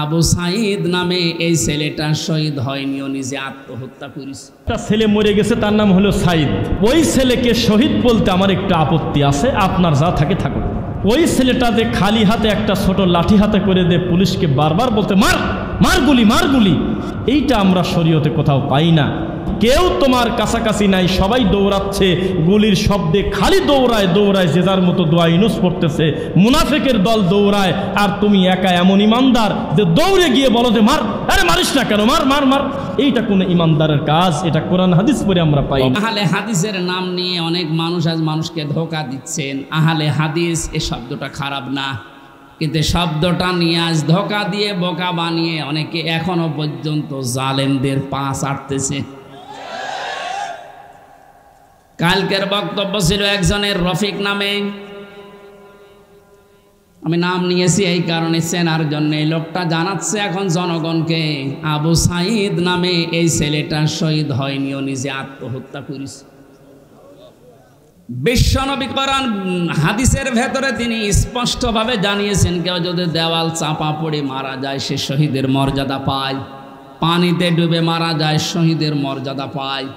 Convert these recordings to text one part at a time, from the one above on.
আবু সাঈদ নামে এই ছেলেটা শহীদ হয়নি, ও নিজে আত্মহত্যা করেছে। একটা ছেলে মরে গেছে, তার নাম হলো সাঈদ। ওই ছেলেকে শহীদ বলতে আমার একটু আপত্তি আছে, আপনার যা থাকে থাকুক। ওই ছেলেটা যে খালি হাতে একটা ছোট লাঠি হাতে করে দিয়ে পুলিশকে বারবার বলতে মার মার গুলি মার গুলি, এইটা আমরা শরীয়তে কোথাও পাই না। কেউ তোমার কাছাকাছি নাই, সবাই দৌড়াচ্ছে, গুলির শব্দে খালি দৌড়ায় দৌড়ায়, যে যার মতো দোয়া ইনুস পড়তেছে, মুনাফিকের দল দৌড়ায়, আর তুমি একা এমন ইমানদার যে দৌড়ে গিয়ে বলো যে মার, আরে মারিস না কেন, মার মার মার। এইটা কোন ইমানদারের কাজ? এটা কোরআন হাদিস পড়ে আমরা পাই। আহলে হাদিসের নাম নিয়ে অনেক মানুষ আজ মানুষকে ধোঁকা দিচ্ছেন। আহলে হাদিস এ শব্দটা খারাপ না, কিন্তু শব্দটা নিয়ে আজ ধোঁকা দিয়ে বোকা বানিয়ে অনেকে এখনো পর্যন্ত জালেমদের পা চাটতেছে। কালকের বক্তব্য ছিল একজনের রফিক নামে, আমি নাম নিয়েছি এই কারণে চেনার জন্য। এই লোকটা জানাচ্ছে এখন জনগণকে আবু সাঈদ নামে এই ছেলেটা শহীদ হয়নি, ও নিজে আত্মহত্যা করেছে। বিশ্বনবী কোরআন হাদিসের ভেতরে তিনি স্পষ্টভাবে জানিয়েছেন, কেউ যদি দেওয়াল চাপা পড়ে মারা যায় সে শহীদের মর্যাদা পায়, পানিতে ডুবে মারা যায় শহীদের মর্যাদা পায়।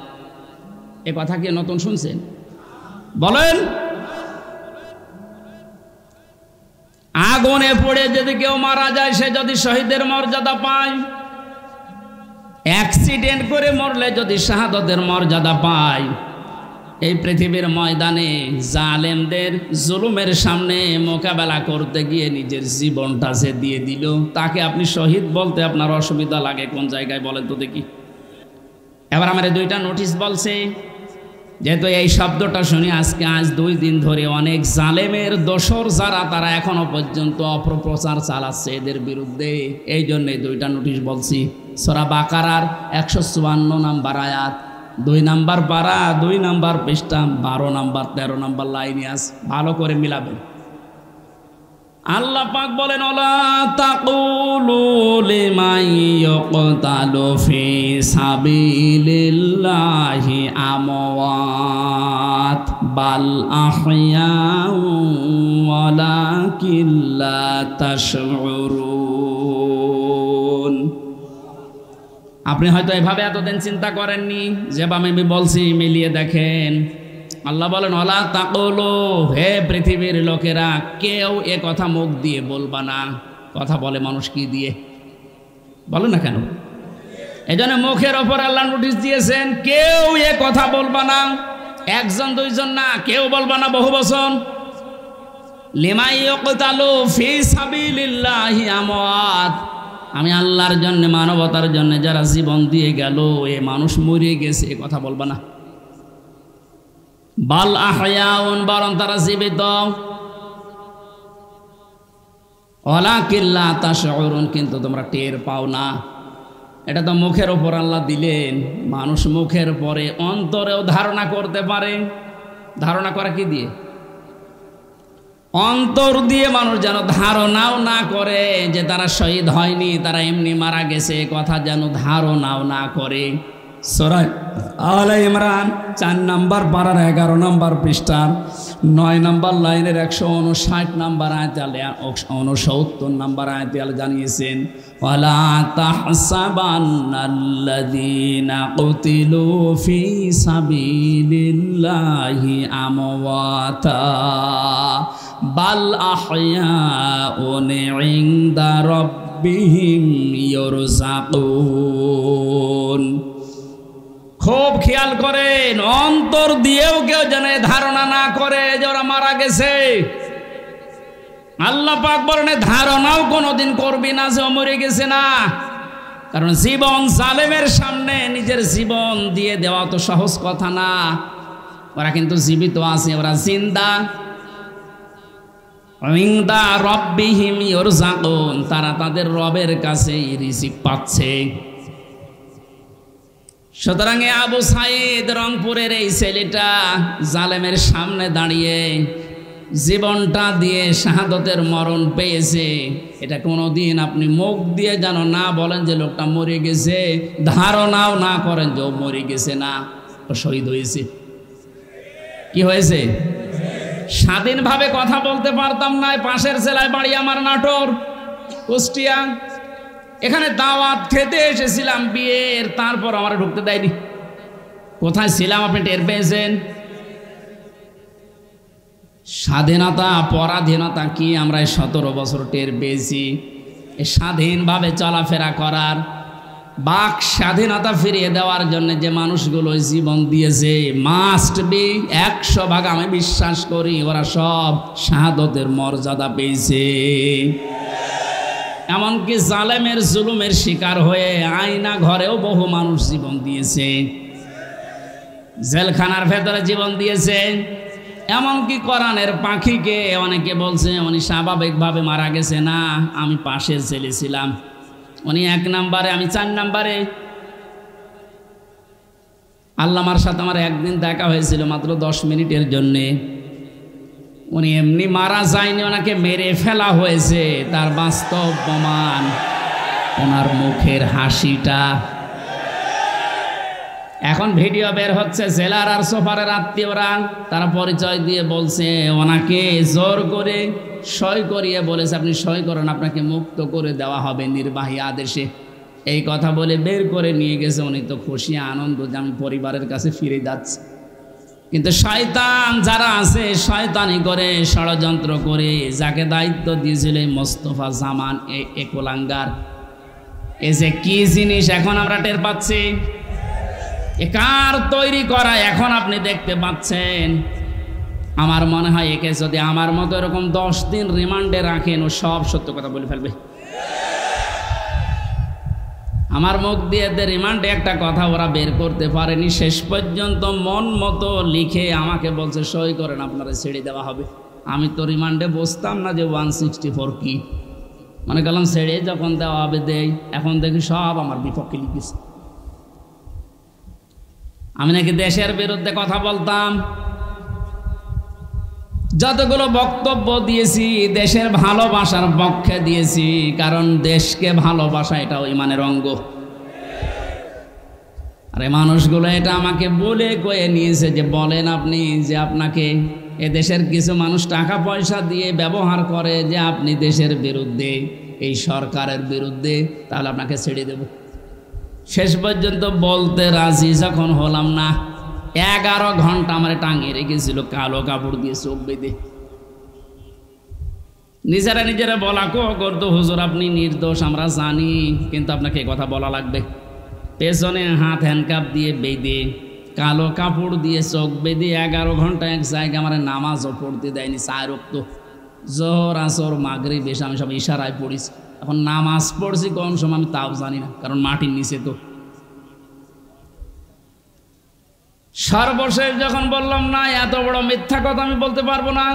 এ কথা কি নতুন শুনছেন? বলেন। আগুনে পড়ে যদি কেউ মারা যায় সে যদি শহীদের মর্যাদা পায়, অ্যাক্সিডেন্ট করে মরলে যদি শাহাদাতের মর্যাদা পায়, এই পৃথিবীর ময়দানে জালেমদের জুলুমের সামনে মোকাবেলা করতে গিয়ে নিজের জীবনটা যে দিয়ে দিল, তাকে আপনি শহীদ বলতে আপনার অসুবিধা লাগে কোন জায়গায় বলেন তো দেখি? এবার আমার দুইটা নোটিশ বলছে, যেহেতু এই শব্দটা শুনি আজকে আজ 2 দিন ধরে অনেক জালেমের দোসর যারা, তারা এখনো পর্যন্ত অপপ্রচার চালাচ্ছে এদের বিরুদ্ধে, এই জন্য 2টা নোটিশ বলছি। সূরা বাকারার 154 নম্বর আয়াত, 2 নম্বর পারা, 2 নম্বর পৃষ্ঠা, 12 নম্বর 13 নম্বর লাইনে আছে, ভালো করে মিলাবেন। আল্লাহ পাক বলেন, ওয়ালা তাকুলু লিমান ইয়াকতালু ফি সাবিলিল্লাহি আমওয়াত বাল আহইয়াউ ওয়ালাকিন লা তাশউরুন। আপনি হয়তো এভাবে এতদিন চিন্তা করেননি, যেভাবে আমি বলছি মিলিয়ে দেখেন। আল্লাহ বলেন, ওয়ালা তাকুলু, হে পৃথিবীর লোকেরা, কেউ এ কথা মুখ দিয়ে বলবা না। কথা বলে মানুষ কি দিয়ে? বলে না কেন? এজন্য মুখের ওপর আল্লাহ নোটিশ দিয়েছেন, কেউ এ কথা বলবা না। 1জন 2জন না, কেউ বলবা না, বহু বচন। লিমান ইয়াকতালু ফি সাবিলিল্লাহি আমওয়াত, আমি আল্লাহর জন্য, মানবতার জন্য যারা জীবন দিয়ে গেল, এ মানুষ মরে গেছে, এ কথা বলবা না। বাল আহয়াউন, বরং তারা জীবিত। ওয়ালাকিন লা তাশউরুন, কিন্তু তোমরা টের পাও না। এটা তো মুখের ওপর আল্লাহ দিলেন, মানুষ মুখের পরে অন্তরেও ধারণা করতে পারে। ধারণা করা কি দিয়ে? অন্তর দিয়ে মানুষ যেন ধারণাও না করে যে তারা শহীদ হয়নি, তারা এমনি মারা গেছে, কথা যেন ধারণাও না করে। সূরা আলে ইমরান 4 নম্বর পারার 11 নম্বর পৃষ্ঠার 9 নম্বর লাইনের 159 নম্বর আয়াতে 69 নম্বর আয়াতে জানিয়েছেন, ওয়ালা তাহসাবান্নাল্লাযীনা কুতিলু ফি সাবিলিল্লাহি আমওয়াতা বাল আহয়াউন ইনদা রাব্বিহিম ইরযাকুন। খুব খেয়াল করেন, অন্তর দিয়েও কেউ যেন ধারণা না করে যে ওরা মারা গেছে। আল্লাহ পাক বলেন, ধারণাও কোনোদিন করবি না যে ও মরে গেছে না। কারণ জীবন জালেমের সামনে নিজের জীবন দিয়ে দেওয়া তো সহজ কথা না। ওরা কিন্তু জীবিত আছে, ওরা জিন্দা। ইনদা রাব্বিহিম ইরযাকুন, তারা তাদের রবের কাছেই রিজিক পাচ্ছে। সুতরাং আবু সাঈদ রংপুরের এই ছেলেটা জালেমের সামনে দাঁড়িয়ে জীবনটা দিয়ে শাহাদতের মরণ পেয়েছে। এটা কোনোদিন আপনি মুখ দিয়ে যেন না বলেন যে লোকটা মরে গেছে, ধারণাও না করেন যে ও মরে গেছে না, ও শহীদ হয়েছে। কি হয়েছে? স্বাধীনভাবে কথা বলতে পারতাম না। পাশের জেলায় বাড়ি আমার, নাটোর, কুষ্টিয়া। এখানে দাওয়াত খেতে এসেছিলাম বিয়ের, তারপর আমার ঢুকতে দেয়নি। কোথায় ছিলাম আপনি টের পেয়েছেন? স্বাধীনতা পরাধীনতা কি আমরা 17 বছর টের পেয়েছি। স্বাধীনভাবে চলাফেরা করার, বাক স্বাধীনতা ফিরিয়ে দেওয়ার জন্য যে মানুষগুলো জীবন দিয়েছে, মাস্ট বি 100 ভাগ আমি বিশ্বাস করি ওরা সব শাহাদতের মর্যাদা পেয়েছে। এমনকি জালেমের জুলুমের শিকার হয়ে আয়না ঘরেও বহু মানুষ জীবন দিয়েছে, জেলখানার ভেতরে জীবন দিয়েছে। এমনকি কোরআনের পাখিকে অনেকে বলছে উনি স্বাভাবিকভাবে মারা গেছে, না আমি পাশের জেলে ছিলাম, উনি 1 নম্বরে আমি 4 নম্বরে। আল্লামার সাথে আমার একদিন দেখা হয়েছিল মাত্র 10 মিনিটের জন্যে। উনি এমনি মারা যায়নি, ওনাকে মেরে ফেলা হয়েছে। তার বাস্তব প্রমাণ ওনার মুখের হাসিটা। এখন ভিডিও বের হচ্ছে, জেলার আর সোফারের আত্মীয়রা তারা পরিচয় দিয়ে বলছে ওনাকে জোর করে সই করিয়ে বলেছে আপনি সই করেন, আপনাকে মুক্ত করে দেওয়া হবে নির্বাহী আদেশে। এই কথা বলে বের করে নিয়ে গেছে। উনি তো খুশি আনন্দ যে আমি পরিবারের কাছে ফিরে যাচ্ছি। কিন্তু শয়তান যারা আছে শয়তানি করে ষড়যন্ত্র করে, যাকে দায়িত্ব দিয়েছিল মোস্তফা জামান এ কোলাঙ্গার, এ যে কি জিনিস এখন আমরা টের পাচ্ছি। এ কার তৈরি করা এখন আপনি দেখতে পাচ্ছেন। আমার মনে হয় একে যদি আমার মতো এরকম 10 দিন রিমান্ডে রাখেন ও সব সত্য কথা বলে ফেলবে। আমার মুখ দিয়ে রিমান্ডে একটা কথা ওরা বের করতে পারেনি। শেষ পর্যন্ত মন মতো লিখে আমাকে বলছে সই করেন আপনারা ছেড়ে দেওয়া হবে। আমি তো রিমান্ডে বসতাম না যে 164 কি, মনে করলাম ছেড়ে যখন দেওয়া হবে দেই। এখন দেখি সব আমার বিপক্ষে লিখেছে। আমি নাকি দেশের বিরুদ্ধে কথা বলতাম। যতগুলো বক্তব্য দিয়েছি দেশের ভালোবাসার পক্ষে দিয়েছি, কারণ দেশকে ভালোবাসা এটাও ইমানের অঙ্গ। আরে মানুষগুলো এটা আমাকে বলে কয়ে নিয়েছে যে বলেন আপনি যে আপনাকে এ দেশের কিছু মানুষ টাকা পয়সা দিয়ে ব্যবহার করে যে আপনি দেশের বিরুদ্ধে, এই সরকারের বিরুদ্ধে, তাহলে আপনাকে ছেড়ে দেব। শেষ পর্যন্ত বলতে রাজি যখন হলাম না, 11 ঘন্টা আমার টাঙিয়ে রেখেছিল কালো কাপড় দিয়ে চোখ বেঁধে। নিজেরা বলা করতো হুজুর আপনি নির্দোষ আমরা জানি, কিন্তু আপনাকে কথা বলা লাগবে। পেছনে হাত হ্যান্ডকাপ দিয়ে বেঁধে কালো কাপড় দিয়ে চোখ বেঁধে 11 ঘন্টা এক জায়গায় আমার নামাজও পড়তে দেয়নি। 4 ওয়াক্ত জোহর আসর মাগরিব এসে আমি সব ইশারায় পড়িছি। এখন নামাজ পড়ছি কোন সময় আমি তাও জানি না, কারণ মাটির নিচে তো। সর্বশেষ যখন বললাম না এত বড় মিথ্যা কথা আমি বলতে পারবো না,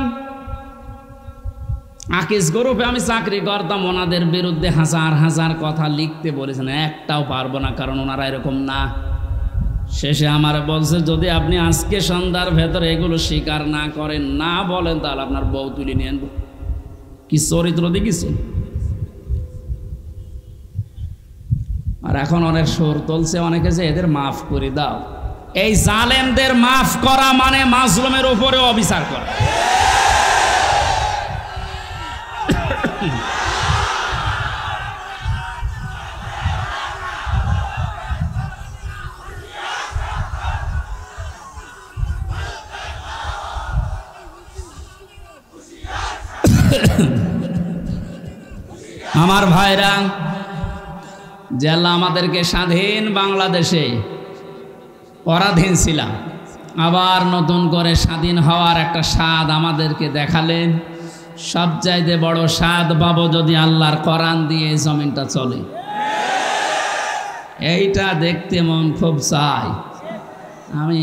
আকিস গ্রুপে আমি চাকরি করতাম, ওনাদের বিরুদ্ধে হাজার হাজার কথা লিখতে বলেছেন, একটাও পারবো না, কারণ ওনারা এরকম না। শেষে আমার বলছে যদি আপনি আজকে সন্ধ্যার ভেতরে এগুলো স্বীকার না করেন, না বলেন, তাহলে আপনার বউ তুলে নিয়ে আনবো। কি চরিত্র দেখিছেন? আর এখন অনেক সুর তুলছে অনেকে যে এদের মাফ করে দাও। এই জালেমদের মাফ করা মানে মাজলুমের উপরে অবিচার করা। আমার ভাইরা, যে আল্লাহ আমাদেরকে স্বাধীন বাংলাদেশে পরাধীন ছিলাম, আবার নতুন করে স্বাধীন হওয়ার একটা স্বাদ আমাদেরকে দেখালেন। সবচাইতে বড় স্বাদ পাবো যদি আল্লাহর কোরআন দিয়ে জমিনটা চলে। এইটা দেখতে মন খুব চাই। আমি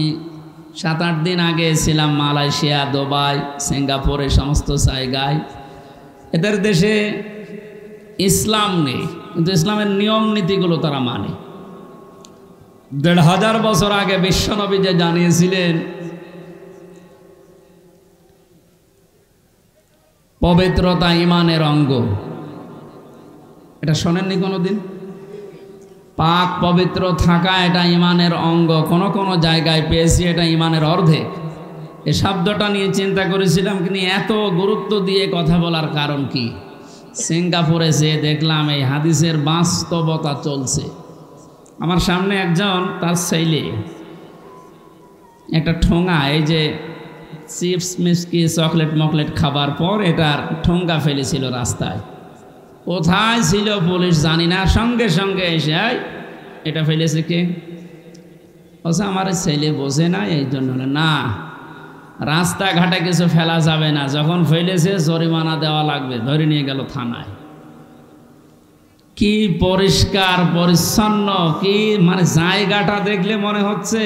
7-8 দিন আগে ছিলাম মালয়েশিয়া, দুবাই, সিঙ্গাপুর, এই সমস্ত জায়গায়। এদের দেশে ইসলাম নেই, কিন্তু ইসলামের নিয়ম নীতিগুলো তারা মানে। 1500 বছর আগে বিশ্বনবী যে জানিয়েছিলেন পবিত্রতা ইমানের অঙ্গ, এটা শোনেননি কোনোদিন? পাক পবিত্র থাকা এটা ইমানের অঙ্গ। কোন কোন জায়গায় পেয়েছি এটা ইমানের অর্ধেক। এই শব্দটা নিয়ে চিন্তা করেছিলাম, কিন্তু এত গুরুত্ব দিয়ে কথা বলার কারণ কি? সিঙ্গাপুরে যে দেখলাম এই হাদিসের বাস্তবতা চলছে। আমার সামনে একজন, তার ছেলে একটা ঠোঙা, এই যে চিপস মিষ্টি চকলেট মকলেট খাবার পর এটার ঠোঙ্গা ফেলেছিল রাস্তায়। কোথায় ছিল পুলিশ জানি না, সঙ্গে সঙ্গে এসে এটা ফেলেছে কে? বলছে আমার ছেলে বোঝে না, এই জন্য। না, রাস্তাঘাটে কিছু ফেলা যাবে না, যখন ফেলেছে জরিমানা দেওয়া লাগবে। ধরে নিয়ে গেল থানায়। কি পরিষ্কার পরিচ্ছন্ন, কি মানে জায়গাটা দেখলে মনে হচ্ছে।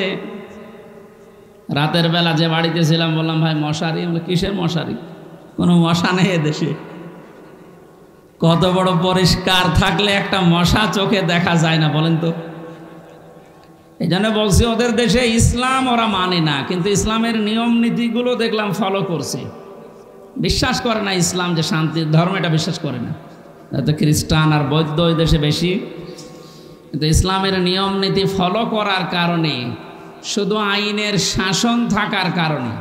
রাতের বেলা যে বাড়িতে ছিলাম বললাম ভাই মশারি, কিসের মশারি? কোনো মশা নেই এদেশে। কত বড় পরিষ্কার থাকলে একটা মশা চোখে দেখা যায় না বলেন তো? এই জন্য বলছি ওদের দেশে ইসলাম ওরা মানে না, কিন্তু ইসলামের নিয়ম নীতিগুলো দেখলাম ফলো করছে। বিশ্বাস করে না ইসলাম যে শান্তির ধর্ম, এটা বিশ্বাস করে না। তো খ্রিস্টান আর বৌদ্ধ ওই দেশে বেশি, কিন্তু ইসলামের নিয়ম নীতি ফলো করার কারণে, শুধু আইনের শাসন থাকার কারণে,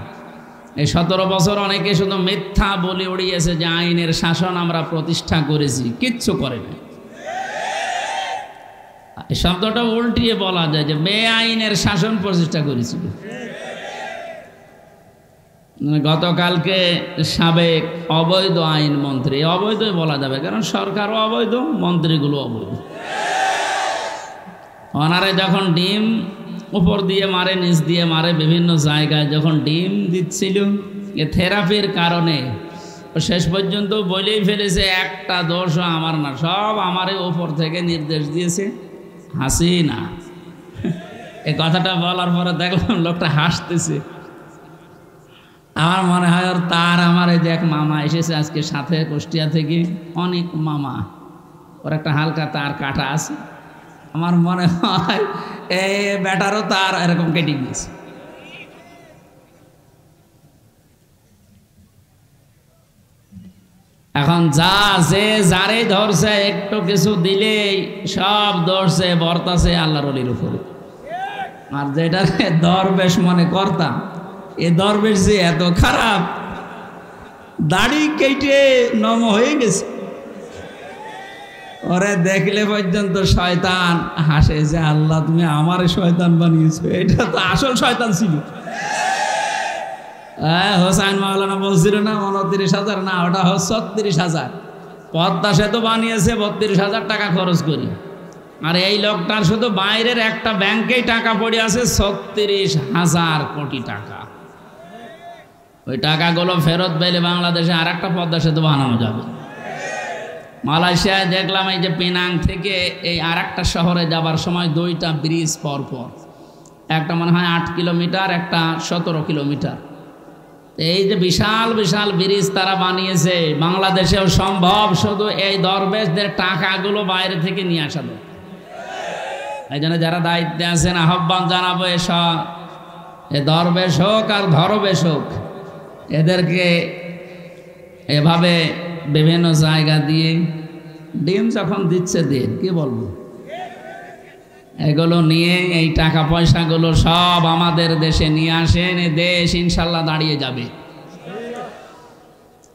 এই 17 বছর অনেকে শুধু মিথ্যা বলে উড়িয়েছে যে আইনের শাসন আমরা প্রতিষ্ঠা করেছি, কিচ্ছু করে না। এই শব্দটা উল্টিয়ে বলা যায় যে বেআইনের শাসন প্রতিষ্ঠা করেছিল। গতকালকে সাবেক অবৈধ আইন মন্ত্রী, অবৈধই বলা যাবে কারণ সরকারও অবৈধ, মন্ত্রীগুলো অবৈধ। ওনারে যখন ডিম উপর দিয়ে মারে, নিচ দিয়ে মারে, বিভিন্ন জায়গায় যখন ডিম দিচ্ছিল, এ থেরাপির কারণে শেষ পর্যন্ত বলেই ফেলেছে একটা দোষও আমার না, সব আমারে উপর থেকে নির্দেশ দিয়েছে হাসিনা। এই কথাটা বলার পরে দেখলাম লোকটা হাসতেছে। আমার মনে হয় ওর তার আমার এই যে এক মামা এসেছে আজকে সাথে কুষ্টিয়া থেকে, অনেক মামা, ওর একটা হালকা তার কাটা আছে। আমার মনে হয় এই ব্যাটারও তার এরকম কেটে গিয়েছে। এখন যা যে যারে ধরছে একটু কিছু দিলেই সব ধরছে বর্তাছে আল্লাহর ওলির উপরে। আর যেটাকে দরবেশ মনে করতাম, এ দরবেশ যে এত খারাপ, দাড়ি কেটে নম হয়ে গেছে। ওরে দেখলে পর্যন্ত শয়তান হাসে যে আল্লাহ তুমি আমারে শয়তান বানিয়েছো, এটা তো আসল শয়তান ছিল। হোসাইন মাওলানা বলছিল না 29,000, না ওটা 36,000। পদ্মা সেতু বানিয়েছে 32,000 টাকা খরচ করি, আর এই লোকটার শুধু বাইরের একটা ব্যাংকেই টাকা পড়ে আছে 36,000 কোটি টাকা। ওই টাকাগুলো ফেরত পেলে বাংলাদেশে আর একটা পদ্মা সেতু বানানো যাবে। মালয়েশিয়ায় দেখলাম এই যে পেনাং থেকে এই আর একটা শহরে যাবার সময় 2টা ব্রিজ পরপর, একটা মনে হয় 8 কিলোমিটার, একটা 17 কিলোমিটার। এই যে বিশাল বিশাল ব্রিজ তারা বানিয়েছে, বাংলাদেশেও সম্ভব, শুধু এই দরবেশদের টাকাগুলো বাইরে থেকে নিয়ে আসা দরকার। এই জন্য যারা দায়িত্বে আছেন আহ্বান জানাবো, এসব এ দরবেশ হোক আর ধরবেশ হোক, এদেরকে এভাবে বিভিন্ন জায়গা দিয়ে ডিম যখন দিচ্ছে দিন, কি বলবো, এগুলো নিয়ে এই টাকা পয়সাগুলো সব আমাদের দেশে নিয়ে আসেন, দেশ ইনশাল্লাহ দাঁড়িয়ে যাবে।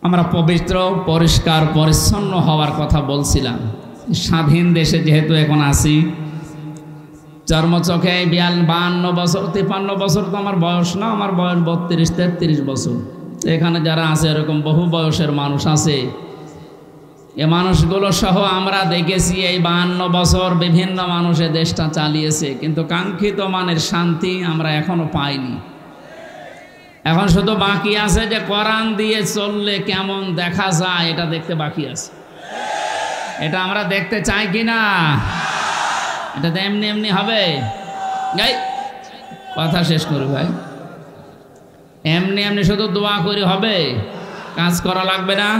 আমরা পবিত্র পরিষ্কার পরিচ্ছন্ন হওয়ার কথা বলছিলাম। স্বাধীন দেশে যেহেতু এখন আছি, চর্মচোখে 52 বছর 53 বছর তো আমার বয়স না, আমার বয়স 32-33 বছর। এখানে যারা আছে এরকম বহু বয়সের মানুষ আছে, এ মানুষগুলো সহ আমরা দেখেছি এই 52 বছর বিভিন্ন মানুষে দেশটা চালিয়েছে, কিন্তু কাঙ্ক্ষিত মানের শান্তি আমরা এখনো পাইনি। এখন শুধু বাকি আছে যে কোরআন দিয়ে চললে কেমন দেখা যায়, এটা দেখতে বাকি আছে। এটা আমরা দেখতে চাই কি না? এটা তো এমনি এমনি হবে? কথা শেষ করি ভাই। এমনি এমনি শুধু দোয়া করে হবে? কাজ করা লাগবে না?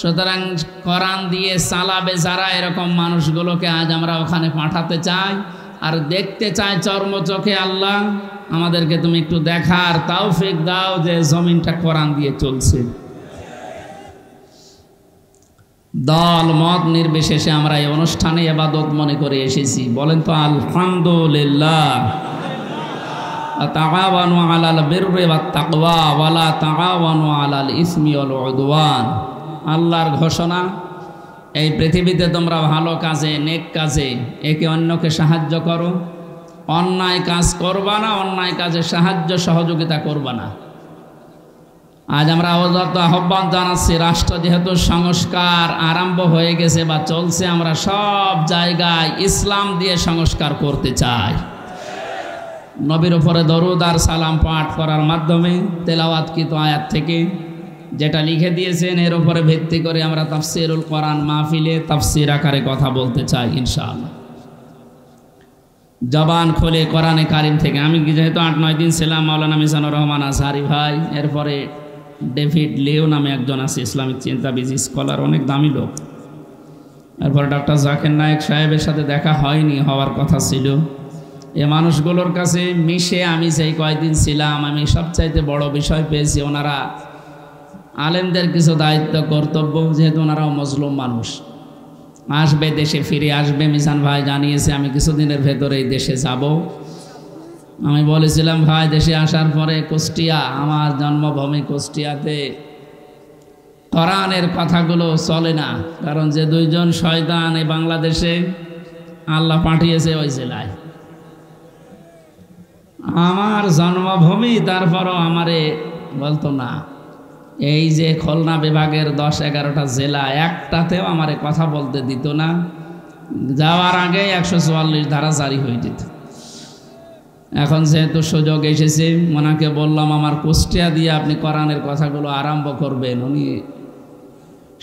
সুতরাং কোরআন দিয়ে চালাবে যারা, এরকম মানুষগুলোকে আজ আমরা ওখানে পাঠাতে চাই আর দেখতে চাই চর্মচোখে। আল্লাহ আমাদেরকে তুমি একটু দেখার তৌফিক দাও যে জমিনটা কোরআন দিয়ে চলছে। দল মত নির্বিশেষে আমরা এই অনুষ্ঠানে ইবাদত মনে করে এসেছি। বলেন তো আলহামদুলিল্লাহ। তাআওয়ানু আলাল বিররি ওয়াত তাকওয়া ওয়ালা তাআওয়ানু আলাল ইসমি ওয়াল উদওয়ান। আল্লাহর ঘোষণা, এই পৃথিবীতে তোমরা ভালো কাজে, নেক কাজে একে অন্যকে সাহায্য করো, অন্যায় কাজ করবা না, অন্যায় কাজে সাহায্য সহযোগিতা করবা না। আজ আমরা আহ্বান জানাচ্ছি, রাষ্ট্র যেহেতু সংস্কার আরম্ভ হয়ে গেছে বা চলছে, আমরা সব জায়গায় ইসলাম দিয়ে সংস্কার করতে চাই। নবীর উপরে দরুদ আর সালাম পাঠ করার মাধ্যমে তেলাওয়াতকৃত আয়াত থেকে যেটা লিখে দিয়েছেন এর উপরে ভিত্তি করে আমরা তাফসিরুল কোরআন মাহফিলে তাফসির আকারে কথা বলতে চাই ইনশাআল্লাহ। জবান খুলে কোরআনে কারিম থেকে, আমি যেহেতু 8-9 দিন ছিলাম, মাওলানা মিজানুর রহমান আজহারি ভাই, এরপরে ডেভিড লিও নামে একজন আছে ইসলামিক চিন্তাবিদ স্কলার, অনেক দামি লোক, এরপরে ডক্টর জাকির নায়েক সাহেবের সাথে দেখা হয়নি, হওয়ার কথা ছিল। এ মানুষগুলোর কাছে মিশে আমি যেই কয়েকদিন ছিলাম, আমি সবচাইতে বড় বিষয় পেয়েছি, ওনারা আলেমদের কিছু দায়িত্ব কর্তব্য, যেহেতু ওনারাও মজলুম মানুষ, আসবে, দেশে ফিরে আসবে। মিজান ভাই জানিয়েছে আমি কিছুদিনের ভেতরে এই দেশে যাব। আমি বলেছিলাম ভাই দেশে আসার পরে কুষ্টিয়া, আমার জন্মভূমি কুষ্টিয়াতে কোরআনের কথাগুলো চলে না, কারণ যে দুইজন শয়তান এই বাংলাদেশে আল্লাহ পাঠিয়েছে ওই জেলায়, আমার জন্মভূমি, তারপরও আমারে বলতো না। এই যে খুলনা বিভাগের 10-11টা জেলা, একটাতেও আমারে কথা বলতে দিত না। যাওয়ার আগে 144 ধারা জারি হয়ে যেত। এখন যেহেতু সুযোগ এসেছে, ওনাকে বললাম আমার কুষ্টিয়া দিয়ে আপনি কোরআনের কথাগুলো আরম্ভ করবেন। উনি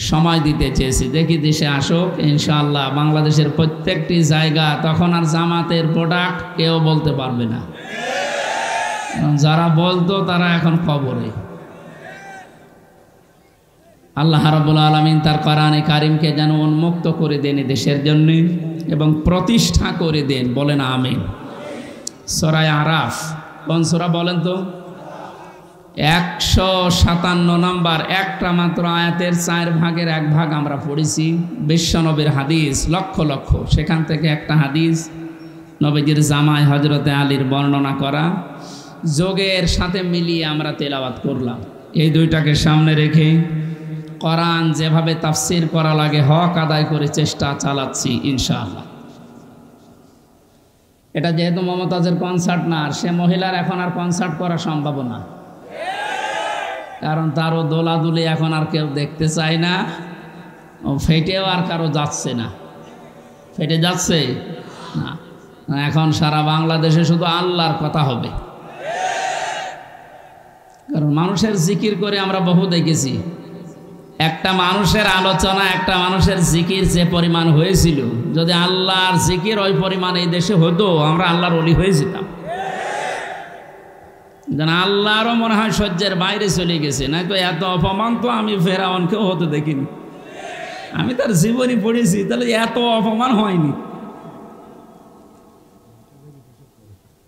সময় দিতে চেয়েছি, দেখি দেশে আসুক ইনশাআল্লাহ। বাংলাদেশের প্রত্যেকটি জায়গা তখন আর জামাতের প্রোডাক্ট কেউ বলতে পারবে না, যারা বলতো তারা এখন খবরে। আল্লাহ রাব্বুল আলামিন তার কোরআনে কারিমকে যেন উন্মুক্ত করে দেন দেশের জন্য এবং প্রতিষ্ঠা করে দেন, বলেন আমিন। সূরা আরাফ কোন সূরা বলেন তো? 157 নম্বর, একটা মাত্র আয়াতের 4 ভাগের 1 ভাগ আমরা পড়েছি। বিশ্বনবীর হাদিস লক্ষ লক্ষ, সেখান থেকে একটা হাদিস নবীজির জামাই হযরতে আলীর বর্ণনা করা, যোগের সাথে মিলিয়ে আমরা তেলাওয়াত করলাম। এই দুইটাকে সামনে রেখে কোরআন যেভাবে তাফসির করা লাগে হক আদায় করে চেষ্টা চালাচ্ছি ইনশাআল্লাহ। এটা যেহেতু মমতাজের কনসার্ট না, আর সে মহিলার এখন আর কনসার্ট করা সম্ভব না, কারণ তারও দোলাদুলি এখন আর কেউ দেখতে চায় না, ফেটেও আর কারো যাচ্ছে না। ফেটে যাচ্ছে না, এখন সারা বাংলাদেশে শুধু আল্লাহর কথা হবে। কারণ মানুষের জিকির করে আমরা বহু দেখেছি, একটা মানুষের আলোচনা, একটা মানুষের জিকির যে পরিমাণ হয়েছিল, যদি আল্লাহর জিকির ওই পরিমাণ এই দেশে হতো, আমরা আল্লাহর ওলি হয়ে যেতাম। আল্লাহরও মনে হয় সহ্যের বাইরে চলে গেছে, না তো এত অপমান তো আমি ফেরাউনকেও হতে দেখিনি। আমি তার জীবনী পড়েছি, তাহলে এত অপমান হয়নি।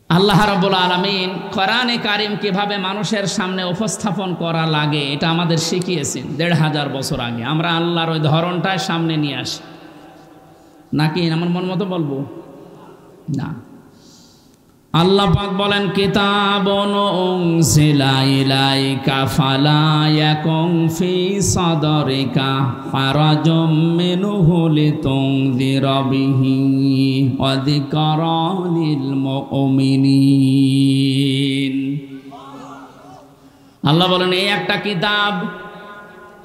আল্লাহ রাব্বুল আলামিন কোরআনে কারিম কিভাবে মানুষের সামনে উপস্থাপন করা লাগে এটা আমাদের শিখিয়েছেন 1500 বছর আগে। আমরা আল্লাহর ওই ধরনটাই সামনে নিয়ে আসি, নাকি আমার মন মতো বলবো না। আল্লাহ পাক বলেন, কিতাবুন উনজিলা ইলাইকা ফালা ইয়াকুন ফি সাদরিকা হারাজুম মিনহু লিতুনযিরা বিহি ওয়া যিকরা লিল মুমিনিন। আল্লাহ বলেন এই একটা কিতাব,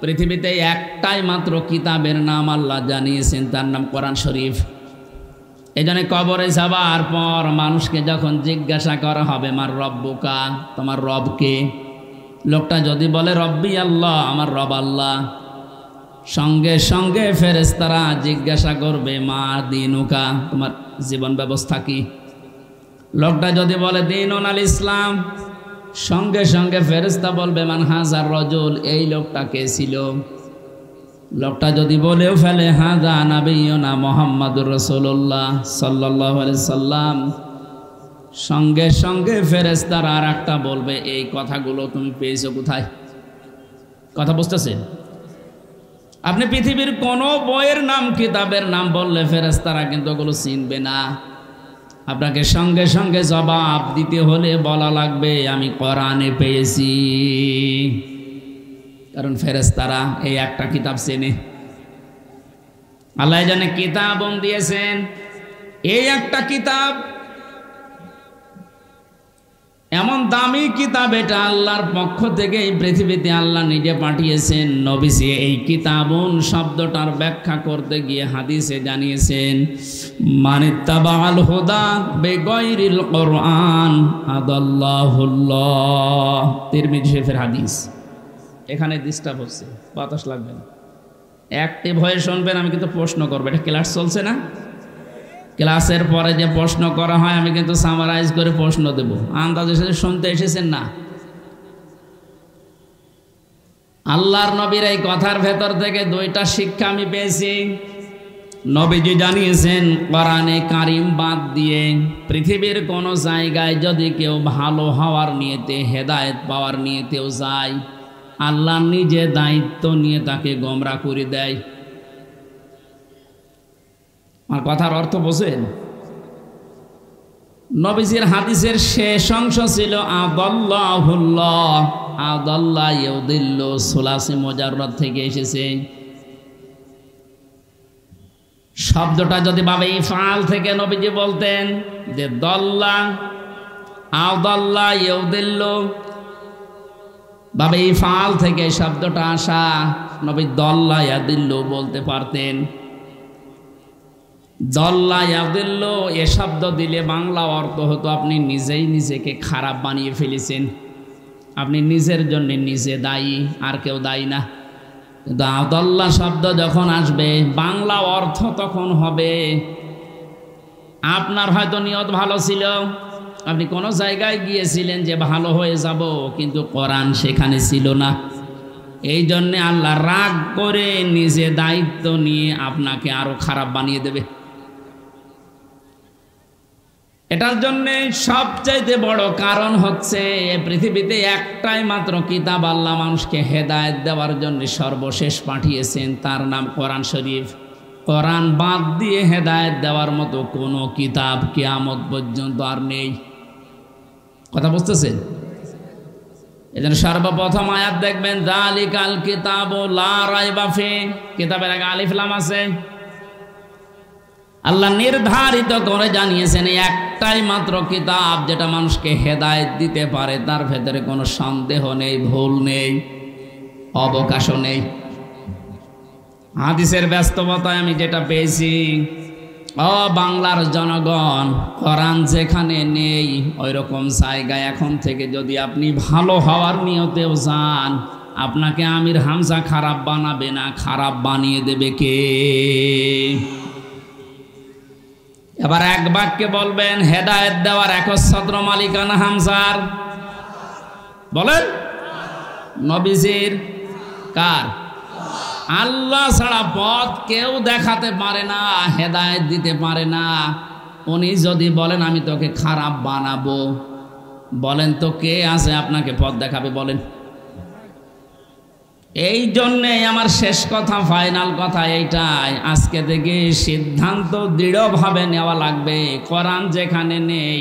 পৃথিবীতে একটাই মাত্র কিতাবের নাম আল্লাহ জানিয়েছেন, তার নাম কোরআন শরীফ। এই জন্য কবরে যাবার পর মানুষকে যখন জিজ্ঞাসা করা হবে মার রব্বুকা, তোমার রবকে, লোকটা যদি বলে রব্বি আল্লাহ, আমার রব আল্লাহ, সঙ্গে সঙ্গে ফেরেশতারা জিজ্ঞাসা করবে মা দিনুকা, তোমার জীবন ব্যবস্থা কি। লোকটা যদি বলে দীনুন আল ইসলাম, সঙ্গে সঙ্গে ফেরেশতা বলবে মান হাজার রজুল, এই লোকটা কে ছিল। লোকটা যদি বলেও ফেলে হাযা নাবিয়ুনা মুহাম্মাদুর রাসূলুল্লাহ সাল্লাল্লাহু আলাইহি সাল্লাম, সঙ্গে সঙ্গে ফেরেশতারা আর একটা বলবে এই কথাগুলো তুমি পেয়েছো কোথায়। কথা বুঝতেছেন? আপনি পৃথিবীর কোন বইয়ের নাম, কিতাবের নাম বললে ফেরেশতারা কিন্তু ওগুলো চিনবে না। আপনাকে সঙ্গে সঙ্গে জবাব দিতে হলে বলা লাগবে আমি কোরআনে পেয়েছি, কারণ ফেরেশতারা এই একটা কিতাব চেনে। আল্লাহ জানে কিতাবন দিয়েছেন। এই একটা কিতাব, এমন দামি কিতাব, এটা আল্লাহর পক্ষ থেকে এই পৃথিবীতে আল্লাহ নিজে পাঠিয়েছেন। নবীজি এই কিতাবুন শব্দটার ব্যাখ্যা করতে গিয়ে হাদিসে জানিয়েছেন, মানিত্তাবাল হুদা বিগাইরিল কুরআন আদাল্লাহুল্লাহ। তিরমিজি শরীফের হাদিস। এখানে ডিস্টার্ব হচ্ছে, বাতাস লাগবে না, অ্যাক্টিভ হয়ে শুনবেন। আমি কিন্তু প্রশ্ন করবো, এটা ক্লাস চলছে না? ক্লাসের পরে যে প্রশ্ন করা হয় আমি কিন্তু সামারাইজ করে প্রশ্ন দেব। আন্দাজে সাথে শুনতে এসেছেন না? আল্লাহর নবীর এই কথার ভেতর থেকে দুইটা শিক্ষা আমি পেয়েছি। নবীজি জানিয়েছেন, কোরআনে কারিম বাদ দিয়ে পৃথিবীর কোনো জায়গায় যদি কেউ ভালো হওয়ার নিয়েতে, হেদায়েত পাওয়ার নিয়েতেও যায়, আল্লাহ নিজে দায়িত্ব নিয়ে তাকে গোমরা করে দেয়। আমার কথার অর্থ বোঝেন? নবীজির হাদিসের শেষ অংশ ছিল আদাল্লাহুল্লাহ, আদাল্লাহ ইউদিল্লু, সুলাসি মুজাররাদ থেকে এসেছে। শব্দটা যদি ভাবে ইফআল থেকে নবীজি বলতেন যে দল্লা আদাল্লাহ ইউদিল্লু, ভাবে ইফআল থেকে শব্দটা আসা, নবী দল্লা ইয়াদিল্লু বলতে পারতেন। দল্লা ইয়াদিল্লু এ শব্দ দিলে বাংলা অর্থ হতো আপনি নিজেই নিজেকে খারাপ বানিয়ে ফেলেছেন, আপনি নিজের জন্য নিজে দায়ী, আর কেউ দায়ী না। কিন্তু আদাল্লা শব্দ যখন আসবে বাংলা অর্থ তখন হবে আপনার হয়তো নিয়ত ভালো ছিল, আপনি কোনো জায়গায় গিয়েছিলেন যে ভালো হয়ে যাব, কিন্তু কোরআন সেখানে ছিল না। এই জন্যে আল্লাহ রাগ করে নিজে দায়িত্ব নিয়ে আপনাকে আরো খারাপ বানিয়ে দেবে। এটার জন্যে সবচাইতে বড় কারণ হচ্ছে পৃথিবীতে একটাই মাত্র কিতাব আল্লাহ মানুষকে হেদায়েত দেওয়ার জন্য সর্বশেষ পাঠিয়েছেন, তার নাম কোরআন শরীফ। কোরআন বাদ দিয়ে হেদায়েত দেওয়ার মতো কোনো কিতাব কিয়ামত পর্যন্ত আর নেই। কথা বুঝতেছেন? এজন্য সর্বপ্রথম আয়াত দেখবেন, যালিকাল কিতাবু লা রাইবা ফিহি, কিতাবের আগে আলিফ লাম আছে। আল্লাহ নির্ধারিত করে জানিয়েছেন একটাই মাত্র কিতাব যেটা মানুষকে হেদায়েত দিতে পারে, তার ভেতরে কোনো সন্দেহ নেই, ভুল নেই, অবকাশও নেই। হাদিসের ব্যস্ততায় আমি যেটা পেয়েছি, ও বাংলার জনগণ, কোরআন যেখানে নেই ওই রকম জায়গায় এখন থেকে যদি আপনি ভালো হওয়ার নিয়তেও যান, আপনাকে আমির হামজা খারাপ বানাবে না, খারাপ বানিয়ে দেবে কে? এবার এক বাক্যে বলবেন, হেদায়েত দেওয়ার একচ্ছত্র মালিকানা হামজার? বলেন। নবীজির? কার? আল্লাহ ছাড়া পথ কেউ দেখাতে পারে না, হেদায়েত দিতে পারে না। উনি যদি বলেন আমি তোকে খারাপ বানাবো, বলেন তো কে আছে আপনাকে পথ দেখাবে? বলেন। এই জন্যে আমার শেষ কথা, ফাইনাল কথা এইটাই, আজকে থেকে সিদ্ধান্ত দৃঢ়ভাবে নেওয়া লাগবে। কোরআন যেখানে নেই,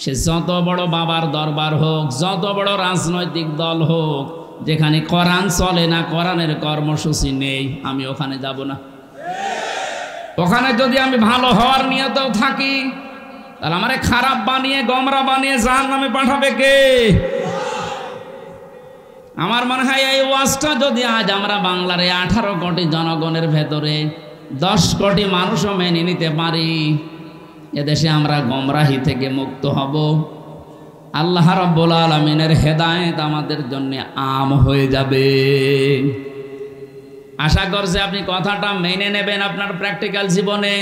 সে যত বড় বাবার দরবার হোক, যত বড় রাজনৈতিক দল হোক, যেখানে কোরআন চলে না, কোরআনের কর্মসূচি নেই, আমি ওখানে যাব না। ওখানে যদি আমি ভালো হওয়ার নিয়তেও থাকি, তাহলে আমারে খারাপ বানিয়ে গোমরা বানিয়ে জাহান্নামে পাঠাবে কে? আমার মনে হয় এই ওয়াজটা যদি আজ আমরা বাংলার 18 কোটি জনগণের ভেতরে 10 কোটি মানুষও মেনে নিতে পারি, এদেশে আমরা গোমরাহি থেকে মুক্ত হব। আল্লাহ রাব্বুল আলামিনের হেদায়েত আমাদের জন্য আম হয়ে যাবে। আশা করছি আপনি কথাটা মেনে নেবেন আপনার প্র্যাকটিক্যাল জীবনে,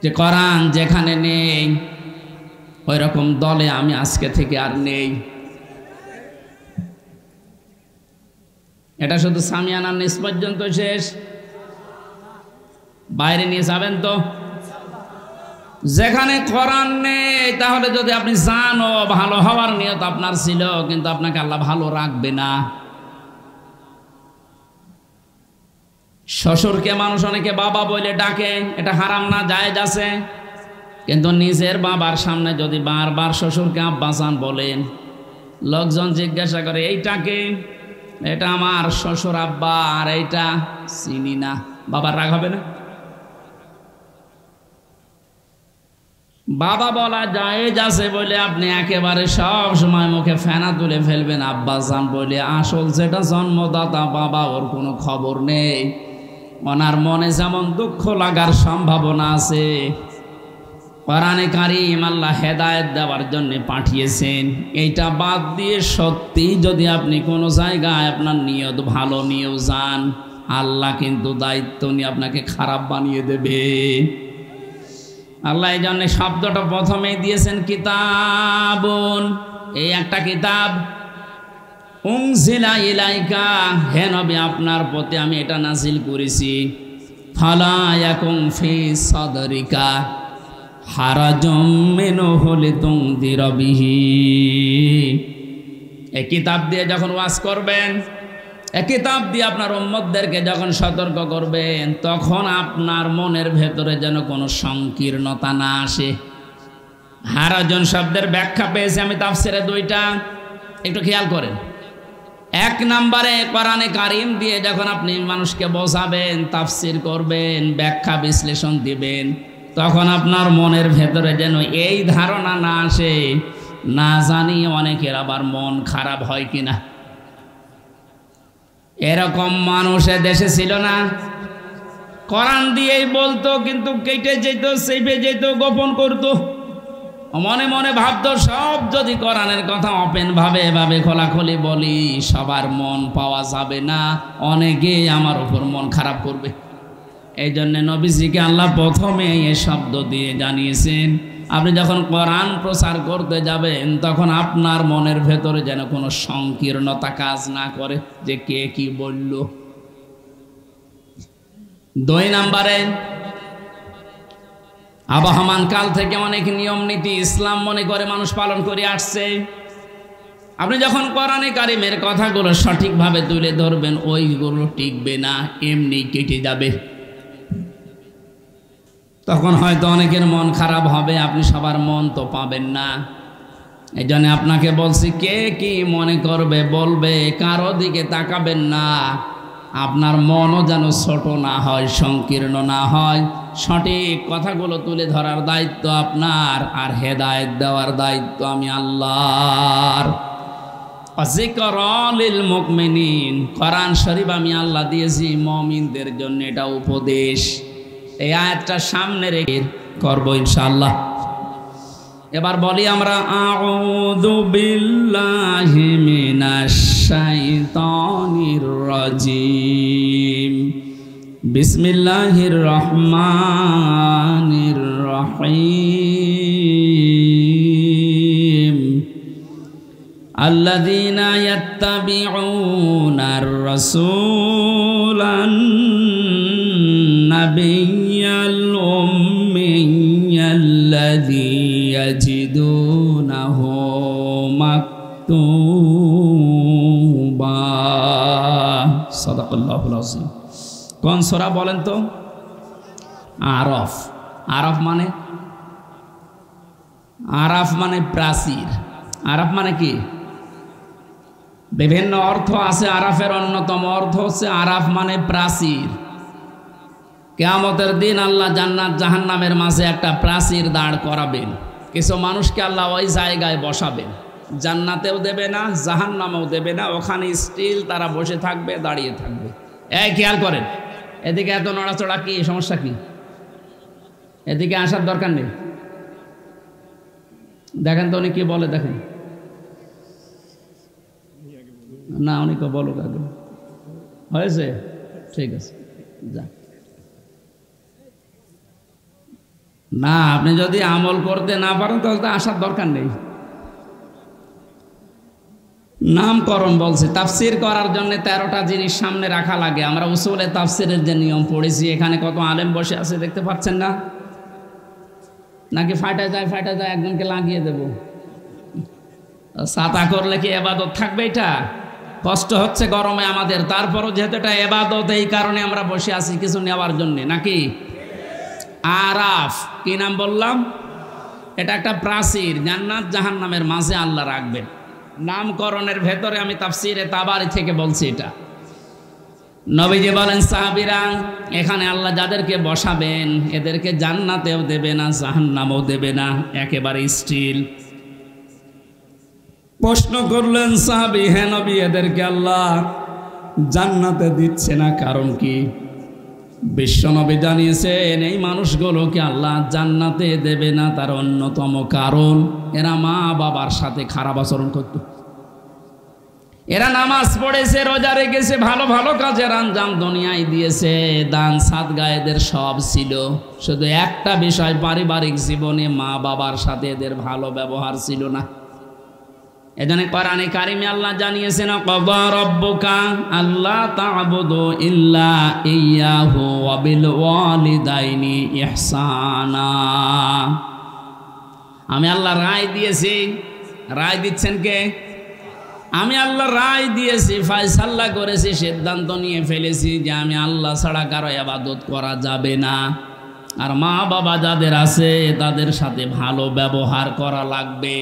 যে কোরআন যেখানে নেই ওই রকম দলে আমি আজকে থেকে আর নেই। এটা শুধু সামিয়ানার নিচ পর্যন্ত শেষ, বাইরে নিয়ে যাবেন তো? যেখানে কোরআন নেই, তাহলে যদি আপনি জানো ভালো হওয়ার নিয়ত আপনার ছিল, কিন্তু আপনাকে আল্লাহ ভালো রাখবে না। শ্বশুরকে মানুষ অনেকে বাবা বলে ডাকে, এটা হারাম না, জায়েজ আছে। কিন্তু নিজের বাবার সামনে যদি বারবার শ্বশুরকে আব্বাজান বলেন, লোকজন জিজ্ঞাসা করে এইটাকে, এটা আমার শ্বশুর আব্বা, আর এইটা চিনি না। বাবার রাগ হবে না? বাবা বলা জায়েজ আছে বলে আপনি একেবারে সব সময় মুখে ফেনা তুলে ফেলবেন আব্বাজান বলে, আসল যেটা জন্মদাতা বাবা, ওর কোনো খবর নেই। ওনার মনে যেমন দুঃখ লাগার সম্ভাবনা আছে, কোরআনে কারীম আল্লাহ হেদায়েত দেওয়ার জন্য পাঠিয়েছেন। এইটা বাদ দিয়ে সত্যি যদি আপনি কোনো জায়গায় আপনার নিয়ত ভালো নিয়েও যান, আল্লাহ কিন্তু দায়িত্ব নিয়ে আপনাকে খারাপ বানিয়ে দেবে। আল্লাহ এই জন্য শব্দটা প্রথমেই দিয়েছেন কিতাবুন, এই একটা কিতাব। উনজিলা ইলাইকা, হে নবী আপনার প্রতি আমি এটা নাজিল করেছি। ফালা ইয়াকুম ফি সাদরিকা হারাজুম মিনহু লিতুনদিরা বিহি, এই কিতাব দিয়ে যখন ওয়াজ করবেন, এই কিতাব দিয়ে আপনার উম্মতদেরকে যখন সতর্ক করবেন, তখন আপনার মনের ভেতরে যেন কোনো সংকীর্ণতা না আসে। হারাজন শব্দের ব্যাখ্যা পেয়েছি আমি তাফসিরে দুইটা, একটু খেয়াল করেন। এক নম্বরে কোরআনে কারীম দিয়ে যখন আপনি মানুষকে বোঝাবেন, তাফসির করবেন, ব্যাখ্যা বিশ্লেষণ দিবেন, তখন আপনার মনের ভেতরে যেন এই ধারণা না আসে, না জানি অনেকের আবার মন খারাপ হয় কিনা। এরকম মানুষ দেশে ছিল না, কোরআন দিয়েই বলতো কিন্তু কেটে যেত, চেপে যেত, গোপন করতো, মনে মনে ভাবতো সব যদি কোরআনের কথা ওপেন ভাবে এভাবে খোলাখুলি বলি, সবার মন পাওয়া যাবে না, অনেকে আমার উপর মন খারাপ করবে। এই জন্য নবীজিকে আল্লাহ প্রথমে এই শব্দ দিয়ে জানিয়েছেন, আপনি যখন কোরআন প্রচার করতে যাবেন তখন আপনার মনের ভেতরে যেন কোনো সংকীর্ণতা কাজ না করে যে কে কি বলল। দুই নম্বরে, আবহমান কাল থেকে অনেক নিয়ম নীতি ইসলাম মনে করে মানুষ পালন করে আসছে। আপনি যখন কোরআনে কারীমের কথাগুলো সঠিকভাবে তুলে ধরবেন, ওইগুলো টিকবে না, এমনি কেটে যাবে। তখন হয়তো অনেকের মন খারাপ হবে, আপনি সবার মন তো পাবেন না। এই জন্য আপনাকে বলছি, কে কি মনে করবে বলবে, কারো দিকে তাকাবেন না। আপনার মনও যেন ছোট না হয়, সংকীর্ণ না হয়। সঠিক কথাগুলো তুলে ধরার দায়িত্ব আপনার, আর হেদায়েত দেওয়ার দায়িত্ব আমি আল্লাহর। যিকরা লিল মুমিনিন, কোরআন শরীফ আমি আল্লাহ দিয়েছি মুমিনদের জন্য, এটা উপদেশ। এই আয়াতটা সামনে রেখে করব ইনশাআল্লাহ। এবার বলি আমরা, আউযু বিল্লাহি মিনাশ শাইতানির রাজিম, বিসমিল্লাহির রহমানির রহিম। আল্লাযীনা ইয়াত্তাবিউনার রাসূলান নাবিয়্যাল উম্মিয়্যাল্লাযী ইয়াজিদুনাহু মাকতুবা। সাদাকাল্লাহুল আযীম। কোন সূরা বলেন তো? আরাফ। আরাফ মানে, আরাফ মানে প্রাচীর। আরাফ মানে কি? বিভিন্ন অর্থ আছে। আরাফের অন্যতম অর্থ হচ্ছে আরাফ মানে প্রাচীর। কিয়ামতের দিন আল্লাহ জান্নাত জাহান্নামের মাঝে একটা প্রাচীর দাঁড় করাবেন। কিছু মানুষকে আল্লাহ ওই জায়গায় বসাবেন, জান্নাতেও দেবে না, জাহান্নামেও দেবে না, ওখানে স্টিল তারা বসে থাকবে, দাঁড়িয়ে থাকবে। এই খেয়াল করেন, এদিকে এত নড়াচড়া কি, সমস্যা কি? এদিকে আসার দরকার নেই। দেখেন তো উনি কি বলে, দেখেন না, উনি তো বলো আগে হয়েছে, ঠিক আছে যা। না, আপনি যদি আমল করতে না পারেন তাহলে তো আসার দরকার নেই। নামকরণ বলছে, তাফসির করার জন্য 13টা জিনিস সামনে রাখা লাগে। আমরা উসুলে তাফসিরের যে নিয়ম পড়েছি, এখানে কত আলেম বসে আছে দেখতে পাচ্ছেন না? নাকি ফাটা যায় একজনকে লাগিয়ে দেব? ছাতা করলে কি এবাদত থাকবে? এটা কষ্ট হচ্ছে গরমে আমাদের, তারপরও যেহেতু এটা এবাদত, এই কারণে আমরা বসে আছি কিছু নেওয়ার জন্য, নাকি? আরাফ কি নাম বললাম? এটা একটা প্রাচীর, জান্নাত জাহান্নামের মাঝে আল্লাহ রাখবেন। নামকরণের ভেতরে আমি তাফসিরে তাবারি থেকে বলছি এটা। নবীজি বলেন, সাহাবীরা, এখানে আল্লাহ যাদেরকে বসাবেন এদেরকে জান্নাতেও দেবে না, জাহান্নামেও দেবে না, একেবারে স্টিল। প্রশ্ন করলেন সাহাবী, হে নবী, এদেরকে আল্লাহ জান্নাতে দিচ্ছে না, কারণ কি? বিশ্বনবী জানিয়েছেন, এই মানুষগুলোকে আল্লাহ জান্নাতে দেবে না, তার অন্যতম কারণ এরা মা বাবার সাথে খারাপ আচরণ করত। এরা নামাজ পড়েছে, রোজা রেখেছে, ভালো ভালো কাজের আঞ্জাম দুনিয়ায় দিয়েছে, দান সাদগা এদের সব ছিল, শুধু একটা বিষয়, পারিবারিক জীবনে মা বাবার সাথে এদের ভালো ব্যবহার ছিল না। এজন্য কোরআনে কারিমে আল্লাহ জানিয়েছেন, ক্বাদা রাব্বুকা আল্লা তা'বুদু ইল্লা ইয়্যাহু ওয়া বিল ওয়ালিদাইনি ইহসানা। আমি আল্লাহ রায় দিয়েছি। রায় দিচ্ছেন কে? আমি আল্লাহ রায় দিয়েছি, ফয়সালা করেছি, সিদ্ধান্ত নিয়ে ফেলেছি যে আমি আল্লাহ ছাড়া কারো ইবাদত করা যাবে না, আর মা বাবা যাদের আছে তাদের সাথে ভালো ব্যবহার করা লাগবে।